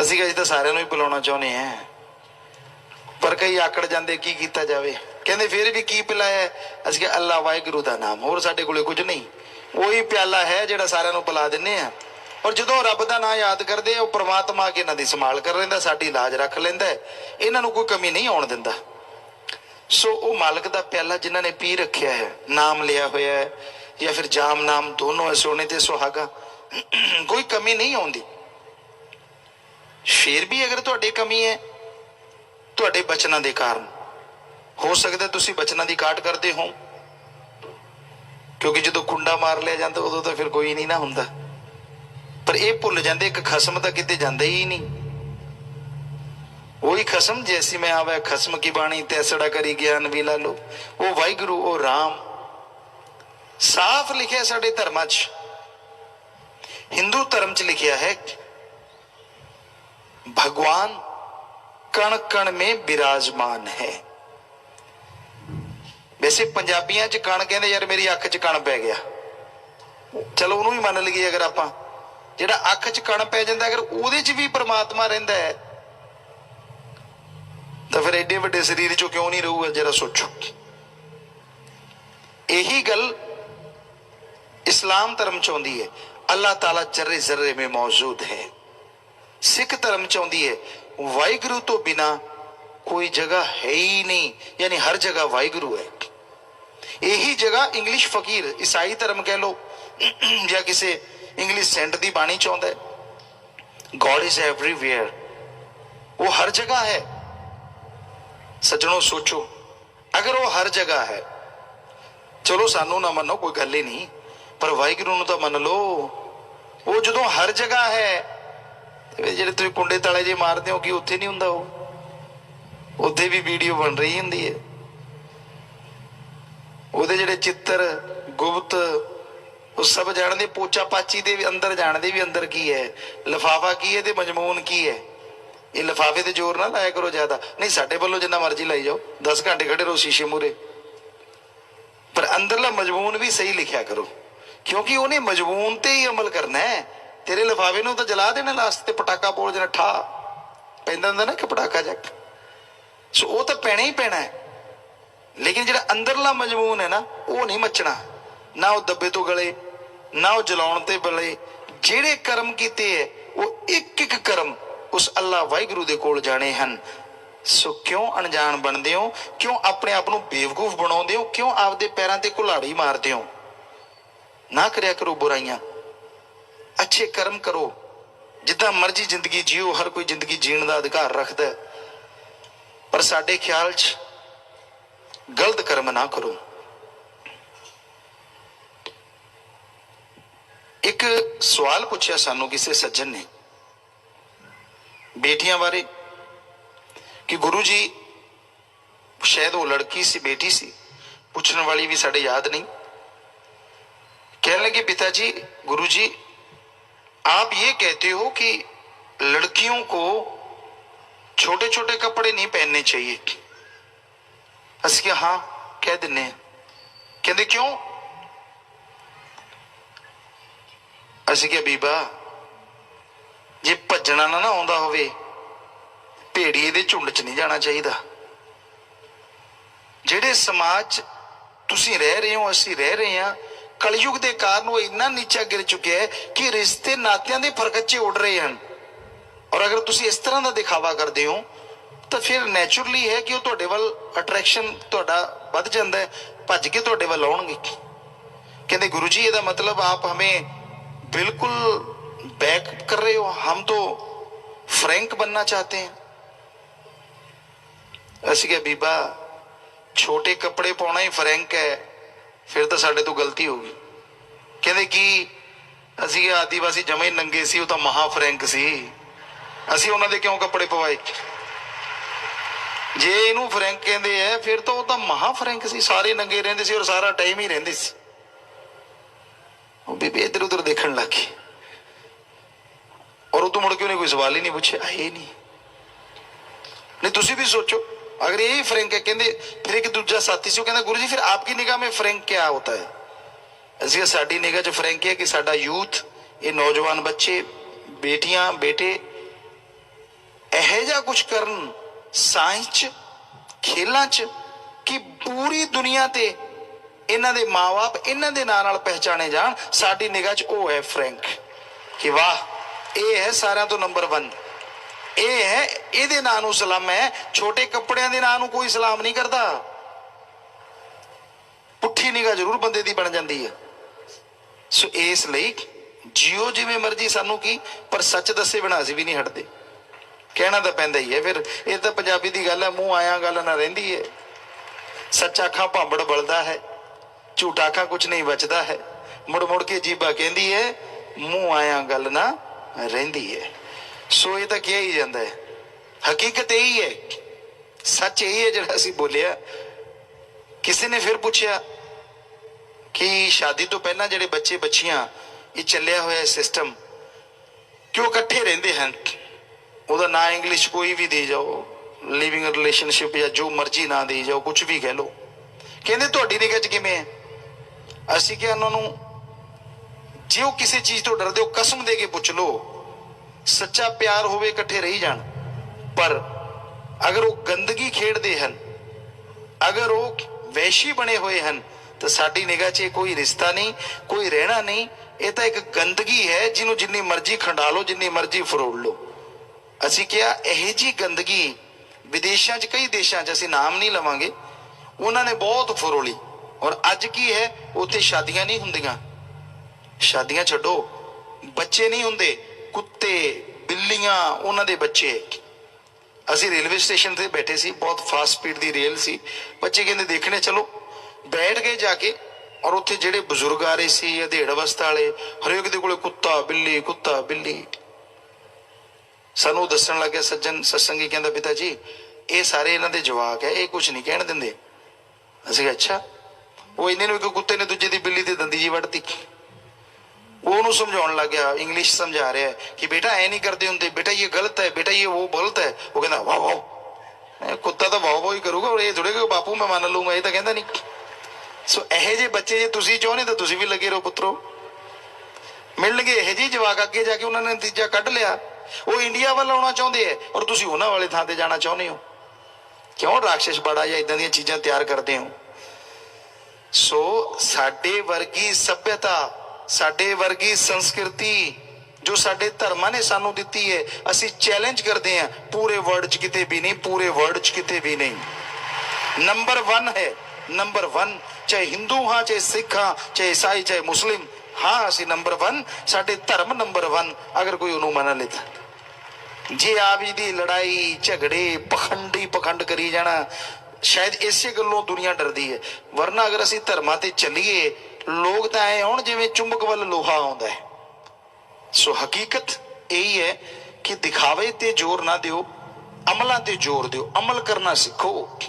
ਅਸੀਂ ਕਹਿੰਦੇ ਤਾਂ ਸਾਰਿਆਂ ਨੂੰ ਹੀ ਬੁਲਾਉਣਾ ਚਾਹੁੰਦੇ ਹਾਂ, ਪਰ ਕਈ ਆਕੜ ਜਾਂਦੇ, ਕੀ ਕੀਤਾ ਜਾਵੇ। ਕਹਿੰਦੇ ਫਿਰ ਵੀ ਕੀ ਪਿਲਾਇਆ, ਅਸੀਂ ਕਿਹਾ ਅੱਲਾ ਵਾਹਿਗੁਰੂ ਦਾ ਨਾਮ, ਹੋਰ ਸਾਡੇ ਕੋਲੇ ਕੁਝ ਨਹੀਂ। ਉਹੀ ਪਿਆਲਾ ਹੈ ਜਿਹੜਾ ਸਾਰਿਆਂ ਨੂੰ ਪਿਲਾ ਦਿੰਦੇ ਆ। ਔਰ ਜਦੋਂ ਰੱਬ ਦਾ ਨਾਂ ਯਾਦ ਕਰਦੇ ਆ, ਉਹ ਪ੍ਰਮਾਤਮਾ ਕੇ ਇਹਨਾਂ ਦੀ ਸੰਭਾਲ ਕਰ ਲੈਂਦਾ, ਸਾਡੀ ਇਲਾਜ ਰੱਖ ਲੈਂਦਾ, ਇਹਨਾਂ ਨੂੰ ਕੋਈ ਕਮੀ ਨਹੀਂ ਆਉਣ ਦਿੰਦਾ। ਸੋ ਉਹ ਮਾਲਕ ਦਾ ਪਿਆਲਾ ਜਿਨ੍ਹਾਂ ਨੇ ਪੀ ਰੱਖਿਆ ਹੈ, ਨਾਮ ਲਿਆ ਹੋਇਆ ਹੈ ਜਾਂ ਫਿਰ ਜਾਮ ਨਾਮ, ਦੋਨੋਂ ਹੈ, ਸੋਨੇ ਤੇ ਸੁਹਾਗਾ, ਕੋਈ ਕਮੀ ਨਹੀਂ ਆਉਂਦੀ। ਫਿਰ ਵੀ ਅਗਰ ਤੁਹਾਡੇ ਕਮੀ ਹੈ ਤੁਹਾਡੇ ਬਚਨਾਂ ਦੇ ਕਾਰਨ, ਹੋ ਸਕਦਾ ਤੁਸੀਂ ਬਚਨਾਂ ਦੀ ਕਾਟ ਕਰਦੇ ਹੋ, ਕਿਉਂਕਿ ਜਦੋਂ ਕੁੰਡਾ ਮਾਰ ਲਿਆ ਜਾਂਦਾ ਉਦੋਂ ਤਾਂ ਫਿਰ ਕੋਈ ਨਹੀਂ ਨਾ ਹੁੰਦਾ। ਪਰ ਇਹ ਭੁੱਲ ਜਾਂਦੇ ਇੱਕ ਖਸਮ ਤਾਂ ਕਿਤੇ ਜਾਂਦਾ ਹੀ ਨਹੀਂ। ਉਹੀ ਖਸਮ ਜੈਸੀ ਮੈਂ ਆਵੇ ਖਸਮ ਕੀ ਬਾਣੀ ਤੈਸੜਾ ਕਰੀ ਗਿਆਨ ਵੀ ਲਾ ਲੋ, ਉਹ ਵਾਹਿਗੁਰੂ, ਉਹ ਰਾਮ। ਸਾਫ਼ ਲਿਖਿਆ ਸਾਡੇ ਧਰਮਾਂ 'ਚ, ਹਿੰਦੂ ਧਰਮ 'ਚ ਲਿਖਿਆ ਹੈ, भगवान कण कण में विराजमान है। ਵੈਸੇ ਪੰਜਾਬੀਆਂ 'ਚ ਕਣ ਕਹਿੰਦੇ ਯਾਰ ਮੇਰੀ ਅੱਖ 'ਚ ਕਣ ਪੈ ਗਿਆ, ਚਲੋ ਉਹਨੂੰ ਵੀ ਮੰਨ ਲਈਏ। ਅਗਰ ਆਪਾਂ ਜਿਹੜਾ ਅੱਖ 'ਚ ਕਣ ਪੈ ਜਾਂਦਾ ਅਗਰ ਉਹਦੇ 'ਚ ਵੀ ਪ੍ਰਮਾਤਮਾ ਰਹਿੰਦਾ ਹੈ ਤਾਂ ਫਿਰ ਐਡੇ ਵੱਡੇ ਸਰੀਰ 'ਚੋਂ ਕਿਉਂ ਨਹੀਂ ਰਹੂਗਾ? ਜਰਾ ਸੋਚੋ। ਇਹੀ ਗੱਲ इस्लाम धर्म चाहती है, अल्लाह ताला जर्रे जर्रे में मौजूद है। सिख धर्म चाहती है वाहिगुरु तो बिना कोई जगह है ही नहीं, यानी हर जगह वाहिगुरु है। यही जगह इंग्लिश फकीर ईसाई धर्म कह लो या किसी इंग्लिश सेंट की बाणी चाहता है, गॉड इज एवरीवेयर, वो हर जगह है। सज्जनों सोचो, अगर वो हर जगह है, चलो सानू ना मनो कोई गल ही नहीं, पर वाहिगुरु ਨੂੰ ਤਾਂ ਮੰਨ ਲਓ। ਉਹ ਜਦੋਂ ਹਰ ਜਗ੍ਹਾ ਹੈ ਤੇ ਜਿਹੜੇ ਤੁਸੀਂ ਕੁੰਡੇ ਤਾਲੇ ਜੇ ਮਾਰਦੇ ਹੋ ਕਿ ਉੱਥੇ ਨਹੀਂ ਹੁੰਦਾ? ਉਹ ਉੱਥੇ ਵੀ ਵੀਡੀਓ ਬਣ ਰਹੀ ਹੁੰਦੀ ਹੈ। ਉਹਦੇ ਜਿਹੜੇ ਚਿੱਤਰ ਗੁਪਤ ਉਹ ਸਭ ਜਾਣਦੇ, ਪੋਚਾ ਪਾਚੀ ਦੇ ਵੀ ਅੰਦਰ ਜਾਣਦੇ ਵੀ ਅੰਦਰ ਕੀ ਹੈ, ਲਿਫਾਫਾ ਕੀ ਹੈ ਤੇ ਮਜਮੂਨ ਕੀ ਹੈ। ਇਹ ਲਿਫਾਫੇ ਤੇ ਜ਼ੋਰ ਨਾ ਲਾਇਆ ਕਰੋ ਜ਼ਿਆਦਾ, ਨਹੀਂ ਸਾਡੇ ਵੱਲੋਂ ਜਿੰਨਾ ਮਰਜ਼ੀ ਲਾਈ ਜਾਓ, 10 ਘੰਟੇ ਖੜੇ ਰਹੋ ਸ਼ੀਸ਼ੇ ਮੂਹਰੇ, ਪਰ ਅੰਦਰਲਾ ਮਜਮੂਨ ਵੀ ਸਹੀ ਲਿਖਿਆ ਕਰੋ, ਕਿਉਂਕਿ ਉਹਨੇ ਮਜਬੂਨ ਤੇ ਹੀ ਅਮਲ ਕਰਨਾ ਹੈ। ਤੇਰੇ ਲਿਫਾਵੇ ਨੂੰ ਤਾਂ ਜਲਾ ਦੇਣਾ ਲਾਸਟ ਤੇ, ਪਟਾਕਾ ਬੋਲ ਜਿਹੜਾ ਠਾ ਪੈਂਦਾ ਹੁੰਦਾ ਨਾ ਕਿ ਪਟਾਕਾ ਜੱਕ, ਸੋ ਉਹ ਤਾਂ ਪੈਣਾ ਹੀ ਪੈਣਾ ਹੈ। ਲੇਕਿਨ ਜਿਹੜਾ ਅੰਦਰਲਾ ਮਜਬੂਨ ਹੈ ਨਾ ਉਹ ਨਹੀਂ ਮੱਚਣਾ, ਨਾ ਉਹ ਦੱਬੇ ਤੋਂ ਗਲੇ, ਨਾ ਉਹ ਜਲਾਉਣ ਤੇ ਬਲੇ। ਜਿਹੜੇ ਕਰਮ ਕੀਤੇ ਹੈ ਉਹ ਇੱਕ ਇੱਕ ਕਰਮ ਉਸ ਅੱਲਾ ਵਾਹਿਗੁਰੂ ਦੇ ਕੋਲ ਜਾਣੇ ਹਨ। ਸੋ ਕਿਉਂ ਅਣਜਾਣ ਬਣਦੇ ਹੋ? ਕਿਉਂ ਆਪਣੇ ਆਪ ਨੂੰ ਬੇਵਕੂਫ ਬਣਾਉਂਦੇ ਹੋ? ਕਿਉਂ ਆਪਦੇ ਪੈਰਾਂ ਤੇ ਕੁਹਾੜੀ ਮਾਰਦੇ ਹੋ? ना करया करो बुराइयां, अच्छे कर्म करो, जिद्दां मर्जी जिंदगी जियो, हर कोई जिंदगी जीण दा अधिकार रखदा है, पर साडे ख्याल च गलत कर्म ना करो। एक सवाल पूछया सानू किसी सज्जन ने बेटियां बारे कि गुरु जी, शायद वो लड़की सी बेटी सी, पूछने वाली भी साडे याद नहीं, कहने लगे पिताजी, गुरुजी आप ये कहते हो कि लड़कियों को छोटे छोटे कपड़े नहीं पहनने चाहिए। असं क्या? हाँ कह दिने। कहते क्यों? असं क्या बीबा, जे भजना ना आउंदा होवे भेड़िए दे झुंड च नहीं जाना चाहिए। जेड़े समाज तुसीं रह रहे हो, असीं रह रहे हैं, कलयुग के कारण वो इन्ना नीचा गिर चुके है कि रिश्ते नातियां दे फरकच्चे उड़ रहे हैं। और अगर तुसी इस तरह का दिखावा करते हो तो फिर नैचुरली है कि वो तुहाडे वल अट्रैक्शन तुहाडा वध जांदा है, भज के तुहाडे वल आउणगे। कहते गुरु जी ਇਹਦਾ मतलब आप हमें बिल्कुल बैक कर रहे हो, हम तो फ्रैंक बनना चाहते हैं। ਅਸੀਂ ਕਿਹਾ बीबा छोटे कपड़े पाउणा ही फ्रैंक है, फिर तो साढ़े तो गलती होगी। कहते कि असी आदिवासी जमे ही नंगे सी, वो तो महा फ्रैंक सी, असी उन्होंने क्यों कपड़े पवाए? जे इनू फ्रैंक कहते हैं फिर तो वो तो महा फ्रैंक सी, सारे नंगे रहंदे सी और सारा टाइम ही रहंदे सी। बीबी इधर उधर देखने लग गई और उतो मुड़ के उन्हें कोई सवाल ही नहीं पूछे, आए नहीं तुसी भी सोचो अगर यही फ्रैंक है। कहते फिर एक दूसरा साथी से कहता गुरु जी फिर आपकी निगाह में फ्रैंक क्या होता है? असं साडी निगाह च फ्रैंक है कि साडा यूथ, ये नौजवान बच्चे, बेटियां बेटे एह जा कुछ करन साइंस च, खेलों च कि पूरी दुनिया ते इन्हां दे माँ बाप इन्हां दे नाम नाल पहचाने जान। साडी निगाह च वो है फ्रैंक कि वाह ये है सारियां तो नंबर 1, ये है, ਇਹਦੇ ਨਾਂ ਨੂੰ ਸਲਾਮ ਹੈ। छोटे कपड़ियां ਦੇ ਨਾਂ ਨੂੰ कोई सलाम नहीं करता। पुट्ठी निगाह जरूर बंदे दी बन जाती है। सो इसलिए जियो जिवें मर्जी सानू की, पर सच दसे बिना असीं भी नहीं हटते। कहना तो पैंदा ही है, फिर ये तो पंजाबी दी गल है, मूँह आया गल ना रहिंदी है। सच आखा भांबड़ बलदा है, झूठा आखा कुछ नहीं बचता है। मुड़ मुड़ के जीबा कहती है, मूँह आया गल ना रहिंदी है। सो ये तो क्या ही जाता है, हकीकत यही है, सच यही है जिहड़ा असीं बोलिया। किसी ने फिर पूछा कि शादी तो पहला जिहड़े बच्चे बच्चियां ये चलिया होया सिस्टम क्यों इकट्ठे रहिंदे हन? ਉਹਦਾ ना इंग्लिश कोई भी दे जाओ, लिविंग रिलेशनशिप या जो मर्जी ना दे जाओ, कुछ भी कह लो, ਕਹਿੰਦੇ ਤੁਹਾਡੀ ਨਿਗਾਹ 'ਚ ਕਿਵੇਂ ਹੈ? ਅਸੀਂ ਕਿਹਾ ਉਹਨਾਂ ਨੂੰ, ਜੇ ਉਹ ਕਿਸੇ ਚੀਜ਼ ਤੋਂ ਡਰਦੇ ਹੋ ਕਸਮ ਦੇ ਕੇ ਪੁੱਛ ਲਓ, ਸੱਚਾ ਪਿਆਰ ਹੋਵੇ ਇਕੱਠੇ ਰਹੀ ਜਾਣ, ਪਰ ਅਗਰ ਉਹ ਗੰਦਗੀ ਖੇਡਦੇ ਹਨ, ਅਗਰ ਉਹ ਵੈਸ਼ੀ ਬਣੇ ਹੋਏ ਹਨ, ਤਾਂ ਸਾਡੀ ਨਿਗਾਹ 'ਚ ਇਹ ਕੋਈ ਰਿਸ਼ਤਾ ਨਹੀਂ, ਕੋਈ ਰਹਿਣਾ ਨਹੀਂ। ਇਹ ਤਾਂ ਇੱਕ ਗੰਦਗੀ ਹੈ ਜਿਹਨੂੰ ਜਿੰਨੀ ਮਰਜ਼ੀ ਖੰਡਾ ਲਓ, ਜਿੰਨੀ ਮਰਜ਼ੀ ਫਰੋੜ ਲਓ। ਅਸੀਂ ਕਿਹਾ ਇਹੋ ਜਿਹੀ ਗੰਦਗੀ ਵਿਦੇਸ਼ਾਂ 'ਚ, ਕਈ ਦੇਸ਼ਾਂ 'ਚ, ਅਸੀਂ ਨਾਮ ਨਹੀਂ ਲਵਾਂਗੇ, ਉਹਨਾਂ ਨੇ ਬਹੁਤ ਫਰੋਲੀ। ਔਰ ਅੱਜ ਕੀ ਹੈ, ਉੱਥੇ ਸ਼ਾਦੀਆਂ ਨਹੀਂ ਹੁੰਦੀਆਂ, ਸ਼ਾਦੀਆਂ ਛੱਡੋ, ਬੱਚੇ ਨਹੀਂ ਹੁੰਦੇ, ਕੁੱਤੇ ਬਿੱਲੀਆਂ ਉਹਨਾਂ ਦੇ ਬੱਚੇ। ਅਸੀਂ ਰੇਲਵੇ ਸਟੇਸ਼ਨ ਤੇ ਬੈਠੇ ਸੀ, ਬਹੁਤ ਫਾਸਟ ਸਪੀਡ ਦੀ ਰੇਲ ਸੀ, ਬੱਚੇ ਕਹਿੰਦੇ ਦੇਖਣੇ ਚਲੋ, ਬੈਠ ਗਏ ਜਾ ਕੇ। ਔਰ ਉੱਥੇ ਜਿਹੜੇ ਬਜ਼ੁਰਗ ਆ ਰਹੇ ਸੀ, ਅਧੇੜ ਅਵਸਥਾ ਵਾਲੇ, ਹਰੇਕ ਦੇ ਕੋਲੇ ਕੁੱਤਾ ਬਿੱਲੀ, ਕੁੱਤਾ ਬਿੱਲੀ। ਸਾਨੂੰ ਦੱਸਣ ਲੱਗਿਆ ਸੱਜਣ ਸਤਸੰਗੀ, ਕਹਿੰਦਾ ਪਿਤਾ ਜੀ ਇਹ ਸਾਰੇ ਇਹਨਾਂ ਦੇ ਜਵਾਕ ਹੈ, ਇਹ ਕੁਝ ਨਹੀਂ ਕਹਿਣ ਦਿੰਦੇ। ਅਸੀਂ ਅੱਛਾ। ਉਹ ਇਹਨੇ ਨੂੰ ਇੱਕ ਕੁੱਤੇ ਨੇ ਦੂਜੇ ਦੀ ਬਿੱਲੀ ਤੇ ਦੰਦੀ ਜੀ ਵੱਢਤੀ। ਉਹ ਉਹਨੂੰ ਸਮਝਾਉਣ ਲੱਗ ਗਿਆ, ਇੰਗਲਿਸ਼ ਸਮਝਾ ਰਿਹਾ ਕਿ ਬੇਟਾ ਐ ਨਹੀਂ ਕਰਦੇ ਹੁੰਦੇ, ਬੇਟਾ ਇਹ ਗਲਤ ਹੈ, ਬੇਟਾ ਇਹ ਉਹ ਗਲਤ ਹੈ। ਉਹ ਕਹਿੰਦਾ ਵਾਹ ਵਾਹ, ਕੁੱਤਾ ਤਾਂ ਵਾਹ ਵਾਹ ਹੀ ਕਰੂਗਾ, ਔਰ ਇਹ ਥੋੜੇ ਕਿ ਬਾਪੂ ਮੈਂ ਮੰਨ ਲੂੰਗਾ, ਇਹ ਤਾਂ ਕਹਿੰਦਾ ਨਹੀਂ। ਸੋ ਇਹੋ ਜਿਹੇ ਬੱਚੇ ਜੇ ਤੁਸੀਂ ਚਾਹੁੰਦੇ ਤਾਂ ਤੁਸੀਂ ਵੀ ਲੱਗੇ ਰਹੋ ਪੁੱਤਰੋ, ਮਿਲਣਗੇ ਇਹੋ ਜਿਹੇ ਜਵਾਕ। ਅੱਗੇ ਜਾ ਕੇ ਉਹਨਾਂ ਨੇ ਨਤੀਜਾ ਕੱਢ ਲਿਆ, ਉਹ ਇੰਡੀਆ ਵੱਲ ਆਉਣਾ ਚਾਹੁੰਦੇ ਹੈ, ਔਰ ਤੁਸੀਂ ਉਹਨਾਂ ਵਾਲੇ ਥਾਂ ਤੇ ਜਾਣਾ ਚਾਹੁੰਦੇ ਹੋ। ਕਿਉਂ ਰਾਖਸ਼ ਬੜਾ ਜਾਂ ਇਦਾਂ ਦੀਆਂ ਚੀਜ਼ਾਂ ਤਿਆਰ ਕਰਦੇ ਹੋ? ਸੋ ਸਾਡੇ ਵਰਗੀ ਸੱਭਿਅਤਾ, ਸਾਡੇ ਵਰਗੀ ਸੰਸਕ੍ਰਿਤੀ ਜੋ ਸਾਡੇ ਧਰਮਾਂ ਨੇ ਸਾਨੂੰ ਦਿੱਤੀ ਹੈ, ਅਸੀਂ ਚੈਲੰਜ ਕਰਦੇ ਹਾਂ, ਪੂਰੇ ਵਰਲਡ 'ਚ ਕਿਤੇ ਵੀ ਨਹੀਂ, ਪੂਰੇ ਵਰਲਡ 'ਚ ਕਿਤੇ ਵੀ ਨਹੀਂ। ਨੰਬਰ 1 ਹੈ, ਨੰਬਰ 1, ਚਾਹੇ ਹਿੰਦੂ ਹਾਂ, ਚਾਹੇ ਸਿੱਖ ਹਾਂ, ਚਾਹੇ ਈਸਾਈ, ਚਾਹੇ ਮੁਸਲਿਮ ਹਾਂ, ਅਸੀਂ ਨੰਬਰ 1, ਸਾਡੇ ਧਰਮ ਨੰਬਰ 1। ਅਗਰ ਕੋਈ ਉਹਨੂੰ ਮੰਨ ਲੇ ਤਾਂ, ਜੇ ਆਪ ਜੀ ਦੀ ਲੜਾਈ ਝਗੜੇ ਪਖੰਡ ਕਰੀ ਜਾਣਾ, ਸ਼ਾਇਦ ਇਸੇ ਗੱਲੋਂ ਦੁਨੀਆ ਡਰਦੀ ਹੈ। ਵਰਨਾ ਅਗਰ ਅਸੀਂ ਧਰਮਾਂ ਤੇ ਚੱਲੀਏ, ਲੋਕ ਤਾਂ ਐ ਆਉਣ ਜਿਵੇਂ ਚੁੰਬਕ ਵੱਲ ਲੋਹਾ ਆਉਂਦਾ ਹੈ। ਸੋ ਹਕੀਕਤ ਇਹੀ ਹੈ ਕਿ ਦਿਖਾਵੇ ਤੇ ਜ਼ੋਰ ਨਾ ਦਿਓ, ਅਮਲਾਂ ਤੇ ਜ਼ੋਰ ਦਿਓ, ਅਮਲ ਕਰਨਾ ਸਿੱਖੋ।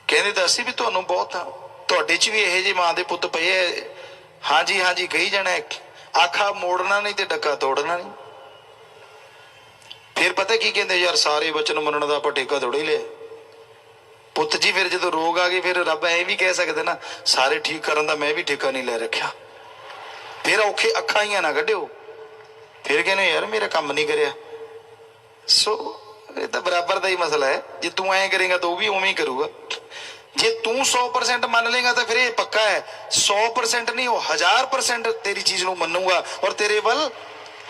ਕਹਿੰਦੇ ਤਾਂ ਅਸੀਂ ਵੀ ਤੁਹਾਨੂੰ ਬਹੁਤ ਹਾਂ, ਤੁਹਾਡੇ 'ਚ ਵੀ ਇਹੋ ਜਿਹੇ ਮਾਂ ਦੇ ਪੁੱਤ ਪਏ ਹੈ, ਹਾਂਜੀ ਹਾਂਜੀ ਕਹੀ ਜਾਣਾ, ਆਖਾ ਮੋੜਨਾ ਨਹੀਂ ਤੇ ਡੱਕਾ ਤੋੜਨਾ ਨਹੀਂ। ਫਿਰ ਪਤਾ ਕੀ ਕਹਿੰਦੇ, ਯਾਰ ਸਾਰੇ ਵਚਨ ਮੰਨਣ ਦਾ ਆਪਾਂ ਠੇਕਾ ਥੋੜ੍ਹਾ ਹੀ ਲਿਆ ਪੁੱਤ ਜੀ। ਫਿਰ ਜਦੋਂ ਰੋਗ ਆ ਗਏ, ਫਿਰ ਰੱਬ ਐ ਵੀ ਕਹਿ ਸਕਦੇ ਨਾ, ਸਾਰੇ ਠੀਕ ਕਰਨ ਦਾ ਮੈਂ ਵੀ ਠੇਕਾ ਨਹੀਂ ਲੈ ਰੱਖਿਆ। ਫਿਰ ਔਖੇ ਅੱਖਾਂ ਹੀ ਨਾ ਕੱਢਿਓ, ਫਿਰ ਕਹਿੰਦੇ ਯਾਰ ਮੇਰਾ ਕੰਮ ਨਹੀਂ ਕਰਿਆ। ਸੋ ਇਹ ਤਾਂ ਬਰਾਬਰ ਦਾ ਹੀ ਮਸਲਾ ਹੈ, ਜੇ ਤੂੰ ਐਂ ਕਰੇਗਾ ਤਾਂ ਉਹ ਵੀ ਉਵੇਂ ਹੀ ਕਰੂਗਾ। ਜੇ ਤੂੰ 100% ਮੰਨ ਲੇਗਾ ਤਾਂ ਫਿਰ ਇਹ ਪੱਕਾ ਹੈ 100% ਨਹੀਂ, ਉਹ 1000% ਤੇਰੀ ਚੀਜ਼ ਨੂੰ ਮੰਨੂਗਾ, ਔਰ ਤੇਰੇ ਵੱਲ